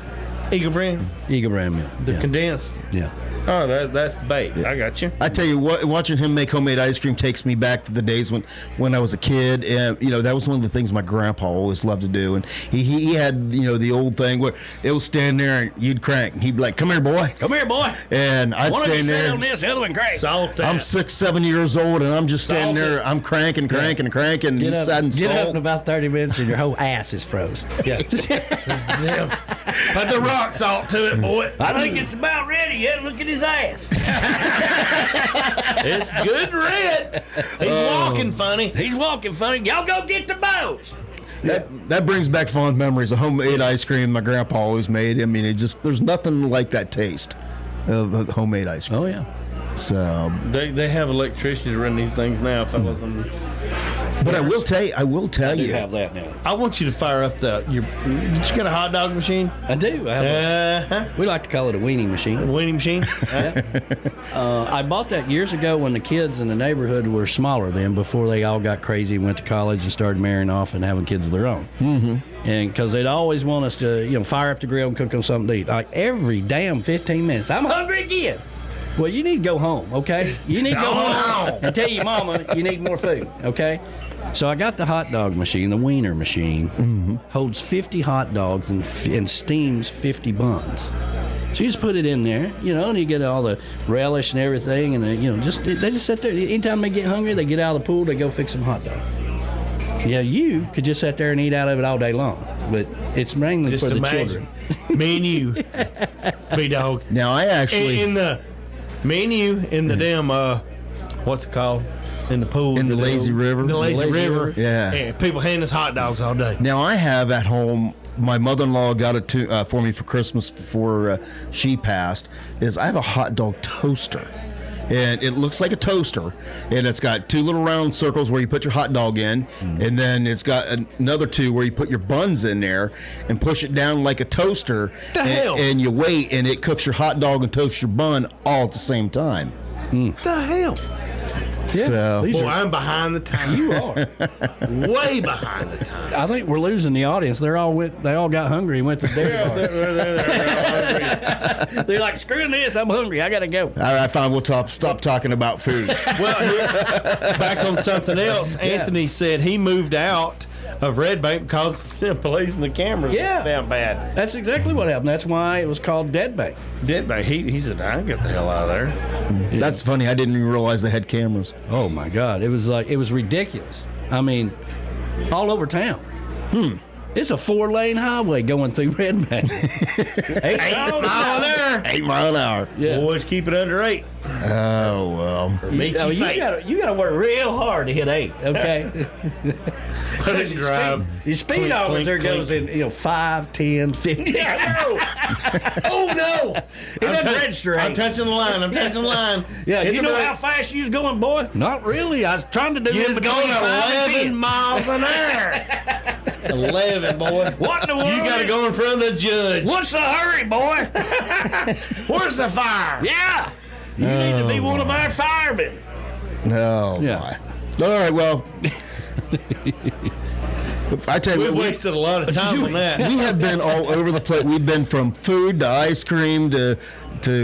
Eagle brand. milk. The condensed. Yeah. Oh, that's the bait. Yeah. I got you. I tell you what, watching him make homemade ice cream takes me back to the days when I was a kid, and that was one of the things my grandpa always loved to do. And he had the old thing where it would stand there and you'd crank, and he'd be like, "Come here, boy." Come here, boy. And I'd stand there. On this, the other one crank. Salt that. I'm 6-7 years old, and I'm just standing there. I'm cranking. Get up in about 30 minutes, and your whole ass is froze. Yeah. Put the rock salt to it, boy. I think it's about ready yet. Look at his ass. It's good red. He's walking funny. Y'all go get the bows. That brings back fond memories of homemade ice cream my grandpa always made. I mean, there's nothing like that taste of homemade ice cream. Oh yeah. So they have electricity to run these things now, fellas. But I will tell you. You have that now. I want you to fire up you got a hot dog machine? I do. I have we like to call it a weenie machine. A weenie machine? I bought that years ago when the kids in the neighborhood were smaller then, before they all got crazy and went to college and started marrying off and having kids of their own. Mm-hmm. And because they'd always want us to, fire up the grill and cook them something to eat. Like every damn 15 minutes. I'm hungry again. Well, you need to go home, okay? You need to go home and tell your mama you need more food, okay? So I got the hot dog machine, the wiener machine, holds 50 hot dogs and steams 50 buns. So you just put it in there, and you get all the relish and everything, and they just sit there. Anytime they get hungry, they get out of the pool, they go fix some hot dog. Yeah, you could just sit there and eat out of it all day long, but it's mainly just for the children. Me and you, B-Dawg. Now I actually in the menu in the damn what's it called? In the pool. In the lazy river. The lazy river. Yeah. And people hand us hot dogs all day. Now I have at home, my mother-in-law got it for me for Christmas before she passed, is I have a hot dog toaster. And it looks like a toaster, and it's got two little round circles where you put your hot dog in, and then it's got another two where you put your buns in there and push it down like a toaster, and you wait, and it cooks your hot dog and toasts your bun all at the same time. The hell? Yeah. So, boy, I'm behind the time. You are way behind the time. I think we're losing the audience. They all got hungry and went to the dairy bar. They're like, screw this, I'm hungry, I gotta go. All right, fine, we'll stop talking about food. Well, back on something else. Anthony said he moved out of Red Bank because the police and the cameras were damn bad. That's exactly what happened. That's why it was called Dead Bank. Dead Bank. He said, I can get the hell out of there. That's funny. I didn't even realize they had cameras. Oh my God. It was ridiculous. I mean, all over town. It's a 4-lane highway going through Red Bank. 8 mile an hour. 8 mile an hour. Yeah. Boys, keep it under 8. Oh, well. You gotta work real hard to hit 8, okay? Put it in drive. Your speedometer goes in 5, 10, 15. Oh no! It doesn't register. I'm touching the line. Yeah, you know how fast you was going, boy? Not really. I was trying to do you it was between going 11 miles an hour. 11, boy. What in the world? You got to go in front of the judge. What's the hurry, boy? Where's the fire? Yeah. You need to be one of our firemen. Oh, yeah. My. All right, well. I tell you, we wasted a lot of time on that. We have been all over the place. We've been from food to ice cream to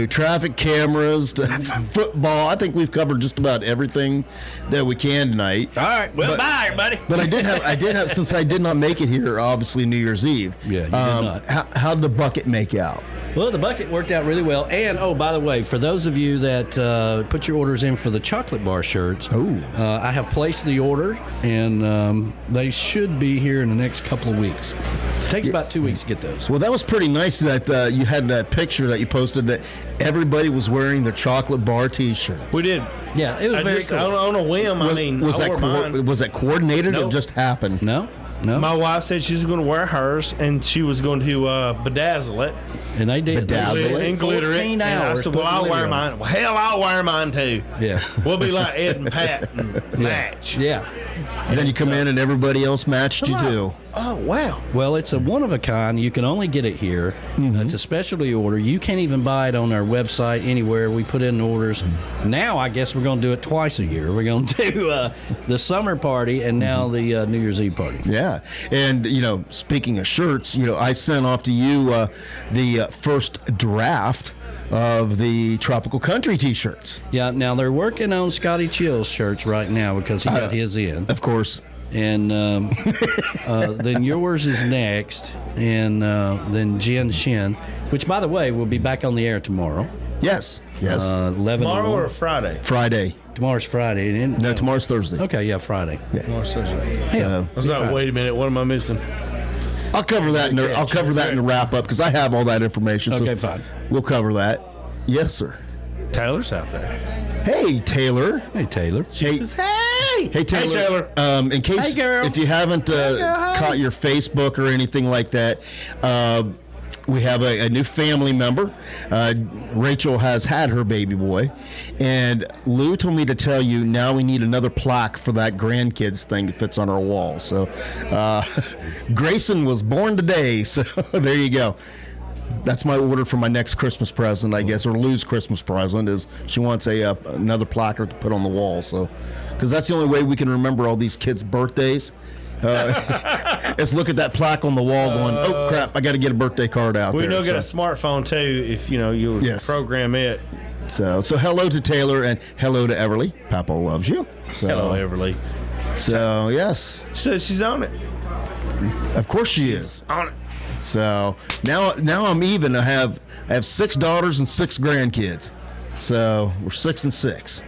traffic cameras to football. I think we've covered just about everything that we can tonight. All right, well, bye, everybody. But I did have, since I did not make it here, obviously New Year's Eve. Yeah, you did not. How'd the bucket make out? Well, the bucket worked out really well. And, oh, by the way, for those of you that put your orders in for the chocolate bar shirts, I have placed the order, and they should be here in the next couple of weeks. It takes about 2 weeks to get those. Well, that was pretty nice that you had that picture that you posted that everybody was wearing their chocolate bar T-shirt. We did. Yeah, it was very cool. On a whim, was that coordinated or just happened? No. My wife said she was going to wear hers, and she was going to bedazzle it. And they did. Bedazzle it? And glitter it. And I said, well, I'll wear mine. Well, hell, I'll wear mine, too. Yeah. We'll be like Ed and Pat and Match. Yeah. Then you come in and everybody else matched you too. Oh, wow. Well, it's a one of a kind. You can only get it here. It's a specialty order. You can't even buy it on our website anywhere. We put in orders. Now, I guess we're going to do it twice a year. We're going to do the summer party and now the New Year's Eve party. Yeah. And, speaking of shirts, I sent off to you the first draft of the Tropical Country T-shirts. Yeah, now they're working on Scotty Chill's shirts right now because he got his in. Of course. And then yours is next, and then Jen Shen, which, by the way, will be back on the air tomorrow. Yes. 11 Tomorrow or Friday? Friday. Tomorrow's Friday. No, tomorrow's Thursday. Okay, yeah, Friday. Yeah. Tomorrow's Thursday. Yeah. I was like, wait a minute, what am I missing? I'll cover that. I'll cover that in the wrap up because I have all that information. Okay, so fine. We'll cover that. Yes, sir. Taylor's out there. Hey, Taylor. Hey, Taylor. She says, hey. Hey, Taylor. Hey, Taylor. In case, Hey, girl. if you haven't caught your Facebook or anything like that, we have a new family member. Rachel has had her baby boy, and Lou told me to tell you now we need another plaque for that grandkids thing that fits on our wall. So Grayson was born today, so there you go. That's my order for my next Christmas present, I guess, or Lou's Christmas present is she wants another placard to put on the wall. So, because that's the only way we can remember all these kids' birthdays. Is look at that plaque on the wall, going, "Oh crap, I got to get a birthday card out." We there. know get a smartphone too if you program it. So hello to Taylor and hello to Everly. Papa loves you. So, hello, Everly. So yes, She says she's on it. Of course she is. On it. So now I'm even. I have 6 daughters and 6 grandkids. So we're 6 and 6.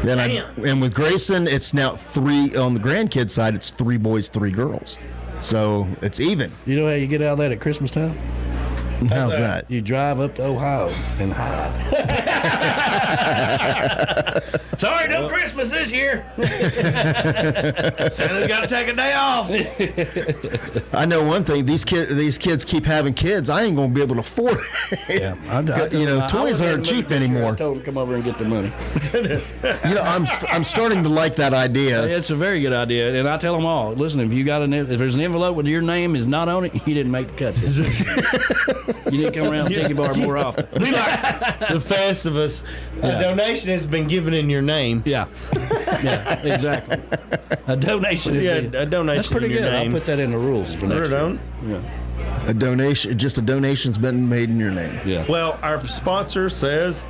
And with Grayson, it's now 3 on the grandkid side. It's 3 boys, 3 girls. So it's even. You know how you get out of that at Christmas time? How's that? You drive up to Ohio and hide. Sorry, no Christmas this year. Santa's got to take a day off. I know one thing. These kids keep having kids. I ain't gonna be able to afford it. Yeah, toys aren't cheap anymore. I told them to come over and get the money. I'm starting to like that idea. It's a very good idea, and I tell them all. Listen, if there's an envelope with your name is not on it, you didn't make the cut. You need to come around Tiki Bar more often. We like the Festivus. A donation has been given in your name. Yeah, exactly. A donation. A donation. That's pretty in your good. name. I'll put that in the rules for next year. Yeah. A donation's been made in your name. Yeah. Well, our sponsor says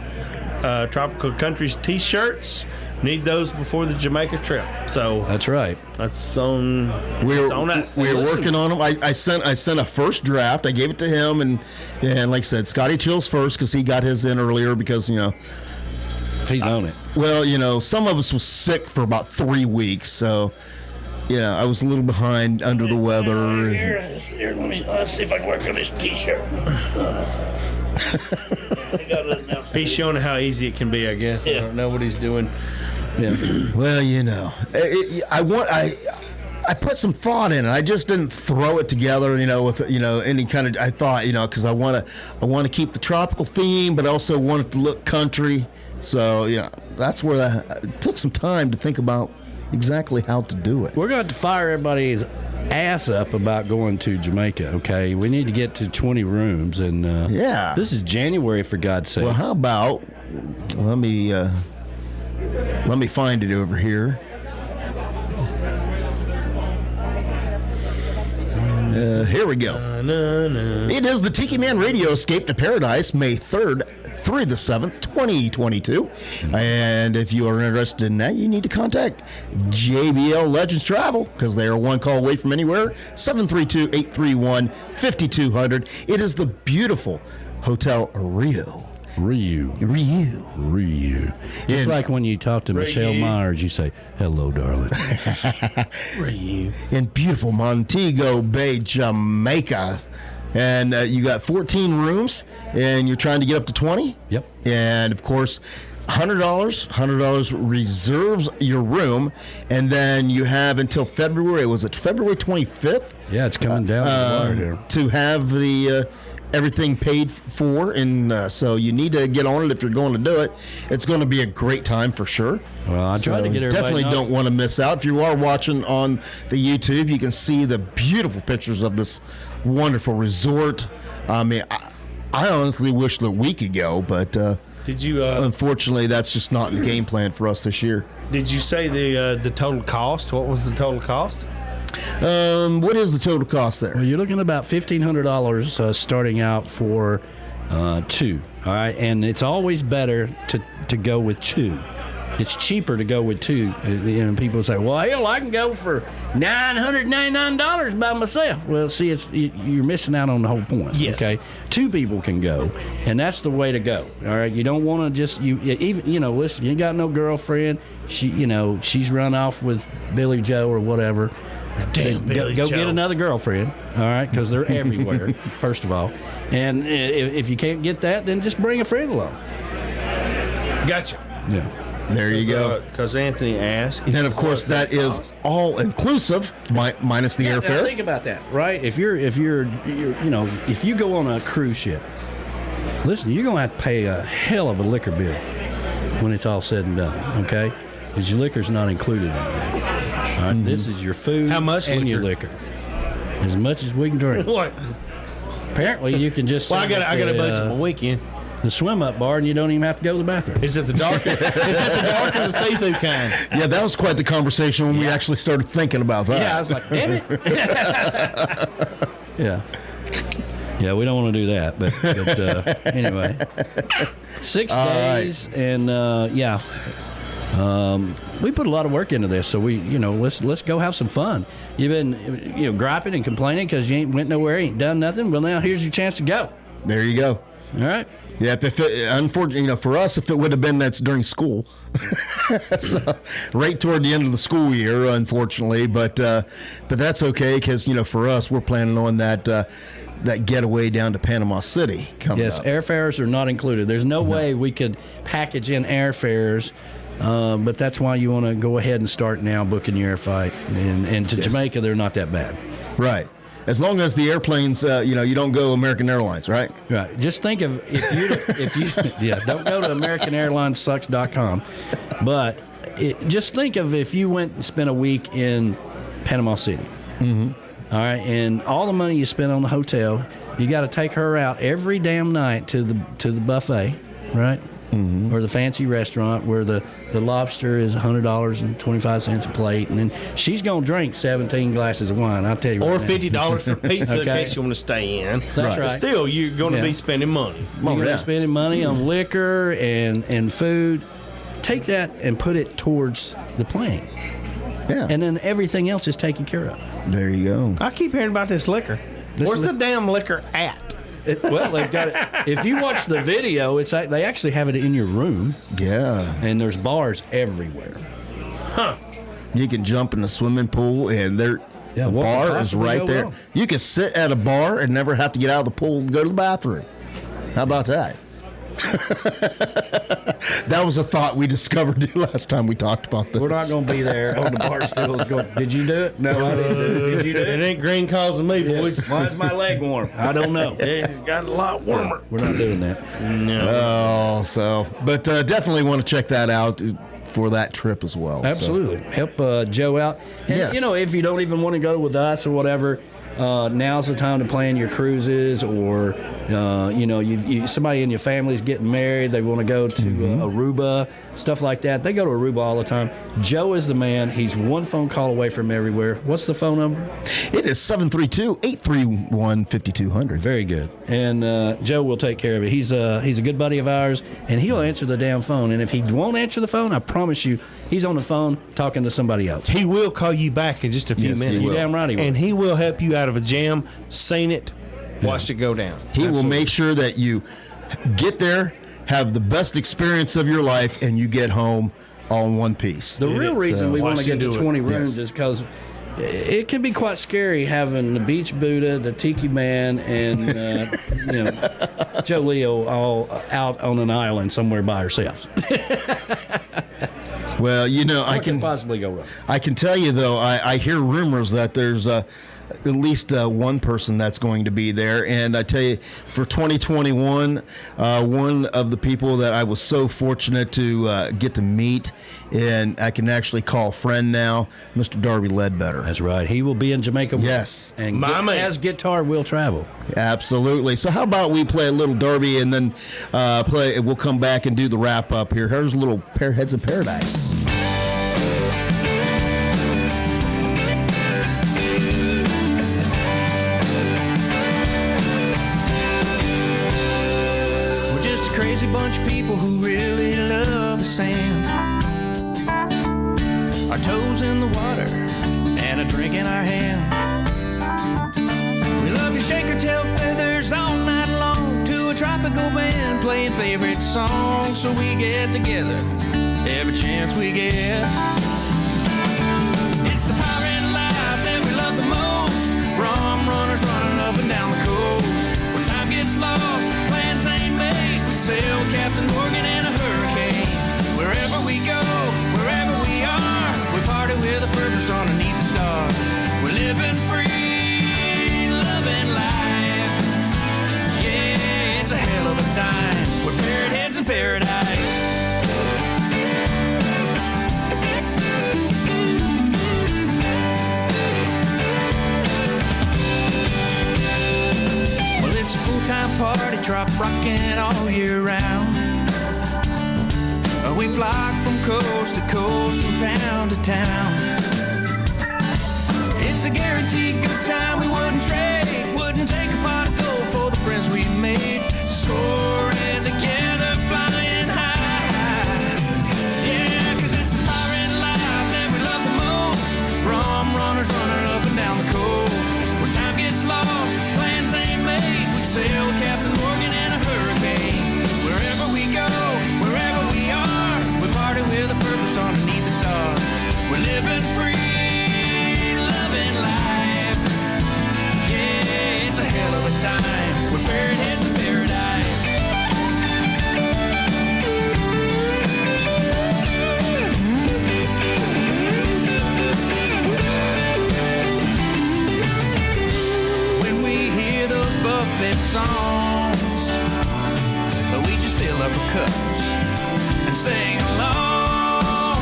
Tropical Country's T-shirts. Need those before the Jamaica trip. So that's right. That's on. We're on us. We're working on them. I sent a first draft. I gave it to him, and like I said, Scotty Chills first because he got his in earlier because he's on it. Well, some of us was sick for about 3 weeks, so I was a little behind under the weather. Here, let's see if I can work on this T-shirt. He's showing how easy it can be, I guess. I don't know what he's doing. Yeah. Well, I put some thought in it. I just didn't throw it together, with any kind of. I thought, because I want to keep the tropical theme, but also want it to look country. So that's where it took some time to think about exactly how to do it. We're going to fire everybody's ass up about going to Jamaica. Okay, we need to get to 20 rooms, and this is January, for God's sake. Well, how about let me find it over here. Here we go. It is the Tiki Man Radio Escape to Paradise, May 3rd through the 7th, 2022. And if you are interested in that, you need to contact JBL Legends Travel because they are one call away from anywhere. 732-831-5200. It is the beautiful Hotel Rio. Just like when you talk to Michelle Myers, you say, "Hello, darling." In beautiful Montego Bay, Jamaica. And you got 14 rooms, and you're trying to get up to 20? Yep. And, of course, $100 reserves your room, and then you have until February 25th? Yeah, it's coming down the wire here. To have the everything paid for, and so you need to get on it if you're going to do it. It's going to be a great time for sure. Well, I tried to get everybody. Definitely don't want to miss out. If you are watching on the YouTube, you can see the beautiful pictures of this wonderful resort. I mean, I honestly wish that we could go, but did you? Unfortunately, that's just not in the game plan for us this year. Did you say the total cost? What was the total cost? What is the total cost there? Well, you're looking at about $1,500 starting out for 2. All right, and it's always better to go with 2. It's cheaper to go with 2. You know, people say, "Well, hell, I can go for $999 by myself." Well, see, you're missing out on the whole point. Yes. Okay, 2 people can go, and that's the way to go. All right, you don't want to just listen. You ain't got no girlfriend. She's run off with Billy Joe or whatever. Damn, Billy go Joe. get another girlfriend, all right, because they're everywhere, first of all. And if you can't get that, then just bring a friend along. Gotcha. Yeah. There you go. Because Anthony asked. And of course, that is all inclusive, minus the Now airfare. think about that, right? If you go on a cruise ship, listen, you're gonna have to pay a hell of a liquor bill when it's all said and done, okay? Because your liquor's not included in that. All right, This is your food. How much and liquor? your liquor. As much as we can drink. What? Apparently, you can just. Well, I sit got at a budget my weekend. The swim up bar, and you don't even have to go to the bathroom. Is it the dark? Is it the dark or the see-through kind? Yeah, that was quite the conversation when we actually started thinking about that. Yeah, I was like, damn it. Yeah, we don't want to do that, but anyway, 6 days, right. And we put a lot of work into this, so let's go have some fun. You've been griping and complaining because you ain't went nowhere, ain't done nothing. Well, now here's your chance to go. There you go. All right. Yeah, unfortunately, for us, if it would have been that's during school, so, right toward the end of the school year, unfortunately, but that's okay because for us, we're planning on that getaway down to Panama City coming up. Airfares are not included. There's no way we could package in airfares, but that's why you want to go ahead and start now booking your air flight. And to Jamaica, they're not that bad. Right. As long as the airplanes, you don't go American Airlines, right? Right. Just think of if you don't go to AmericanAirlinesSucks.com, but just think of if you went and spent a week in Panama City. Mm-hmm. All right, and all the money you spend on the hotel, you got to take her out every damn night to the buffet, right? Mm-hmm. Or the fancy restaurant where the lobster is $100.25 a plate, and then she's gonna drink 17 glasses of wine. I'll tell you. Or right $50 for pizza in Okay. case you want to stay in. That's right. Still, you're going to be spending money. You're gonna be spending money on liquor and food. Take that and put it towards the plane. Yeah. And then everything else is taken care of. There you go. I keep hearing about this liquor. Where's the damn liquor at? Well, they've got it. If you watch the video, they actually have it in your room. Yeah. And there's bars everywhere. Huh. You can jump in the swimming pool, and the bar is right there. Wrong? You can sit at a bar and never have to get out of the pool and go to the bathroom. How about that? That was a thought we discovered last time we talked about this. We're not going to be there on the bar stools going, did you do it? No, I didn't do it. Did you do it? It ain't green causing me, boys. Why is my leg warm? I don't know. It got a lot warmer. We're not doing that. No. But definitely want to check that out for that trip as well. Absolutely. Help Joe out. And, Yes. if you don't even want to go with us or whatever, now's the time to plan your cruises, or somebody in your family is getting married, they want to go to Aruba, stuff like that. They go to Aruba all the time. Joe is the man. He's one phone call away from everywhere. What's the phone number? It is 732-831-5200. Very good. And Joe will take care of it. He's a good buddy of ours, and he'll answer the damn phone. And if he won't answer the phone, I promise you, he's on the phone talking to somebody else. He will call you back in just a few Yes, he minutes. will. Damn right he will. And he will help you out of a jam, seen it, watched it go down. He will make sure that you get there, have the best experience of your life, and you get home all in one piece. The real reason we want to get to 20 Yes. rooms is because it can be quite scary having the Beach Buddha, the Tiki Man, and Joe Leo all out on an island somewhere by ourselves. Well, I can possibly go wrong. I can tell you though, I hear rumors that there's at least one person that's going to be there. And I tell you, for 2021, one of the people that I was so fortunate to get to meet, and I can actually call friend now, Mr. Darby Ledbetter. That's right. He will be in Jamaica. Yes. And as guitar will travel. Absolutely. So how about we play a little Darby, and then we'll come back and do the wrap up here. Here's a little Pair Heads in Paradise. We're just a crazy bunch of people who really love the sand. Our toes in the water and a drink in our hand. We love to shake our tail feathers all night long to a tropical band playing favorite songs. So we get together every chance we get. It's the pirate life that we love the most. Rum runners running up and down the coast. When time gets lost, plans ain't made. We sail with Captain Morgan in a hurricane. Wherever we go, wherever we are, we party with a purpose underneath the stars. We're living free, loving life. Yeah, it's a hell of a time. We're parrot heads in paradise. Well, it's a full-time party, Troprock all year round. We fly from coast to coast and town to town. It's a guaranteed good time we wouldn't trade. Wouldn't take a pot of gold for the friends we made. Soaring together, flying high. Yeah, 'cause it's the pirate life that we love the most. Rum runners running up and down the coast. Where time gets lost, plans ain't made. We sail with Captain Morgan in a hurricane. Wherever we go, wherever we are, we party with a purpose underneath the stars. We're living free, loving life. Yeah, it's a hell of a time. We're parrot heads in paradise. When we hear those buffet songs, we just fill up our cups and sing along.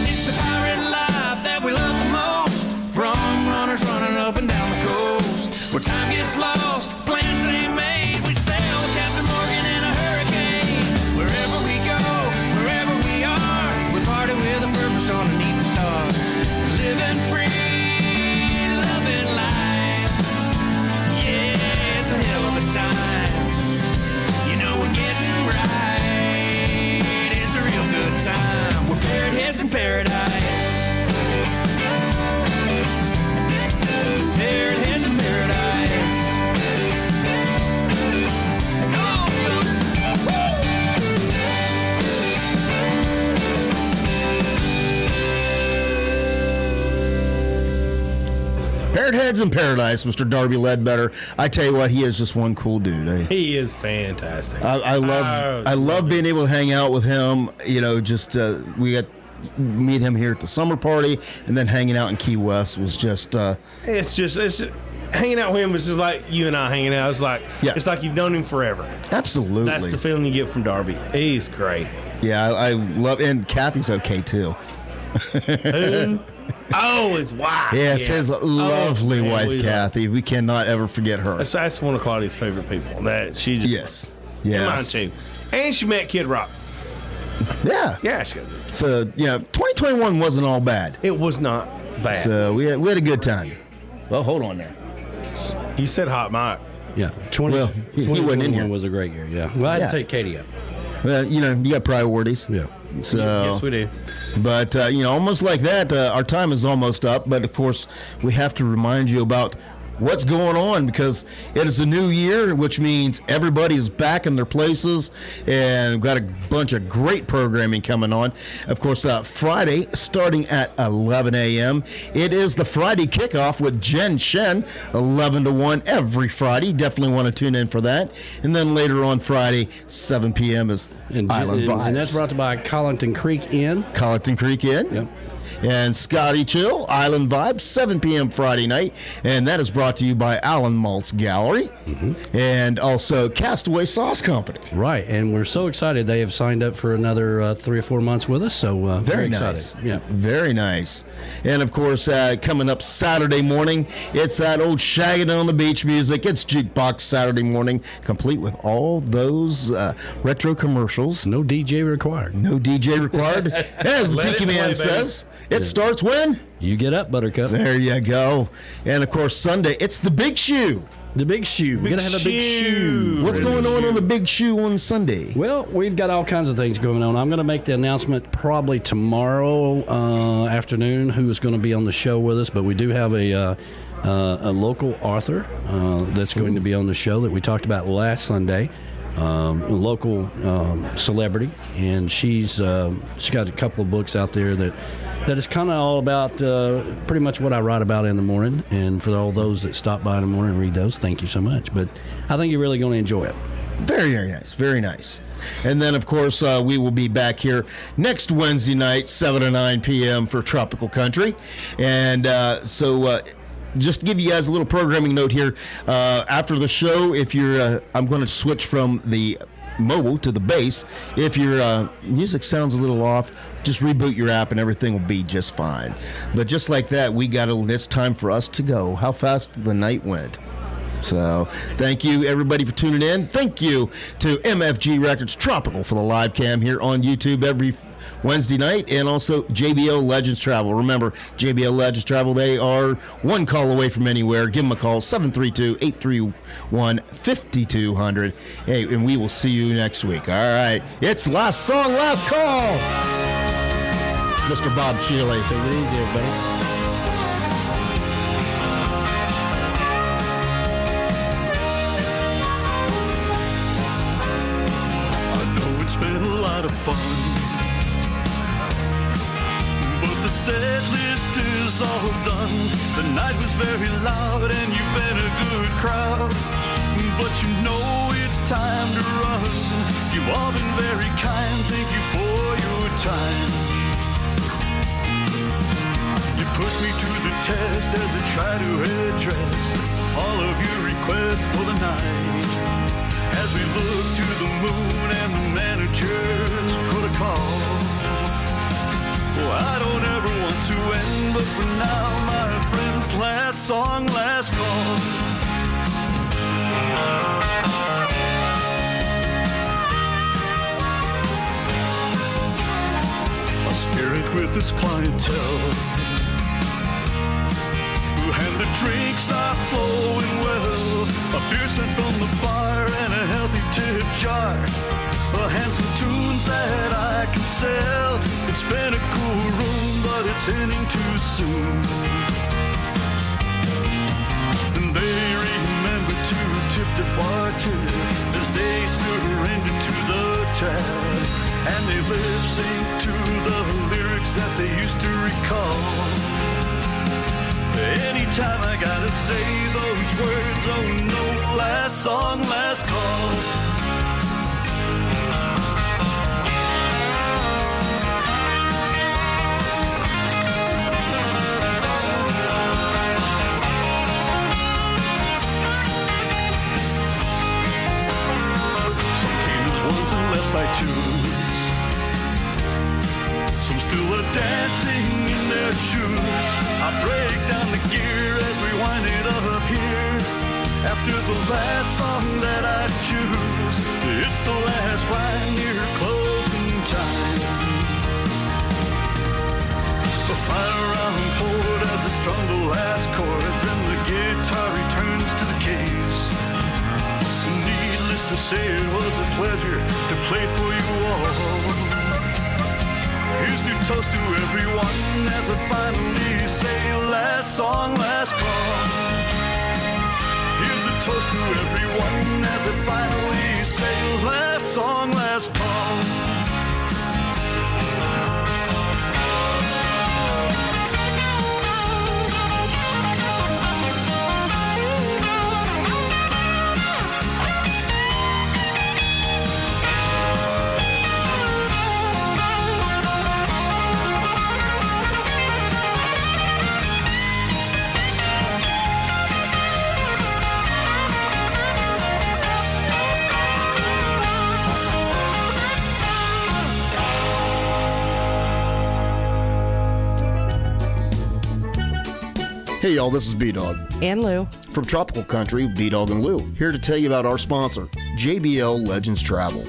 It's the pirate life that we love the most. Rum runners running up and down the coast. Where time gets lost, plans ain't made. We sail with Captain Morgan in a hurricane. Wherever we go, wherever we are, we party with a purpose underneath the stars. Living free, loving life. Yeah, it's a hell of a time. You know we're getting right. It's a real good time. We're parrot heads in paradise. Parrot heads in paradise. Oh, Parrot Heads in Paradise, Mr. Darby Ledbetter. I tell you what, he is just one cool dude. Eh? He is fantastic. I love being able to hang out with him. You know, just we got meet him here at the summer party, and then hanging out in Key West was just. It's hanging out with him was just like you and I hanging out. It's like it's like you've known him forever. Absolutely, that's the feeling you get from Darby. He's great. Yeah, I love, and Kathy's okay too. Who? Oh, his wife. Yes, his lovely wife, Kathy. We cannot ever forget her. That's one of Claudia's favorite people. That she just mine too. And she met Kid Rock. Yeah, she did. So 2021 wasn't all bad. It was not bad. So we had a good time. Well, hold on there. You said hot mic. Yeah, he wasn't in here. Was a great year. Yeah, well, I had to take Katie up. Well, you got priorities. Yeah. So yes, we do. But almost like that, our time is almost up. But of course, we have to remind you about what's going on, because it is a new year, which means everybody's back in their places, and we've got a bunch of great programming coming on. Of course, Friday, starting at 11 a.m., it is the Friday Kickoff with Jen Shen, 11 to 1 every Friday. Definitely want to tune in for that. And then later on Friday, 7 p.m. is Island Vibes. And that's brought to you by Collington Creek Inn. Collington Creek Inn. Yep. And Scotty Chill, Island Vibes, 7 p.m. Friday night. And that is brought to you by Alan Maltz Gallery and also Castaway Sauce Company. Right, and we're so excited they have signed up for another 3 or 4 months with us, so very nice. excited. Yeah. Very nice. And, of course, coming up Saturday morning, it's that old shagging on the beach music. It's Jukebox Saturday morning, complete with all those retro commercials. No DJ required. No DJ required. As the Tiki Man says, it starts when? You get up, Buttercup. There you go. And, of course, Sunday, it's the Big Shoe. The Big Shoe. We're going to have a Big Shoe. What's going on the Big Shoe on Sunday? Well, we've got all kinds of things going on. I'm going to make the announcement probably tomorrow afternoon who is going to be on the show with us, but we do have a local author that's going to be on the show that we talked about last Sunday. A local celebrity, and she's got a couple of books out there that is kind of all about pretty much what I write about in the morning. And for all those that stop by in the morning and read those, thank you so much. But I think you're really going to enjoy it. Very, very nice. Very nice. And then, of course, we will be back here next Wednesday night, 7 to 9 p.m. for Tropical Country. And just to give you guys a little programming note here, after the show, if you're, I'm going to switch from the mobile to the bass. If your music sounds a little off, just reboot your app and everything will be just fine. But just like that, it's time for us to go. How fast the night went. So thank you, everybody, for tuning in. Thank you to MFG Records Tropical for the live cam here on YouTube every Wednesday night, and also JBL Legends Travel. Remember, JBL Legends Travel, they are one call away from anywhere. Give them a call, 732-831-5200. Hey, and we will see you next week. All right. It's last song, last call. Mr. Bob Shealy. Take it easy, everybody. Of fun, but the set list is all done. The night was very loud and you've been a good crowd, but you know it's time to run. You've all been very kind, thank you for your time. You put me to the test as I try to address all of your requests for the night. As we look to the moon and the manager's protocol. Oh, I don't ever want to end, but for now, my friends, last song, last call. A spirit with his clientele, and the drinks are flowing well. A beer sent from the bar and a healthy tip jar. And some tunes that I can sell. It's been a cool room, but it's ending too soon. And they remember to tip the bartender as they surrender to the tab. And they lip sync to the lyrics that they used to recall. Anytime I gotta say those words, oh no, last song, last call. Some came as ones and left by twos. Some still are dancing in their shoes. I break down the gear as we wind it up here. After the last song that I choose, it's the last rhyme near closing time. The final round chord as I strum the last chords, and the guitar returns to the case. Needless to say, it was a pleasure to play for you all. Here's to toast to everyone as I finally say last song, last call. Here's a toast to everyone as I finally say last song, last call. Hey y'all, this is B-Dawg and Lou from Tropical Country, B-Dawg and Lou, here to tell you about our sponsor, JBL Legends Travel.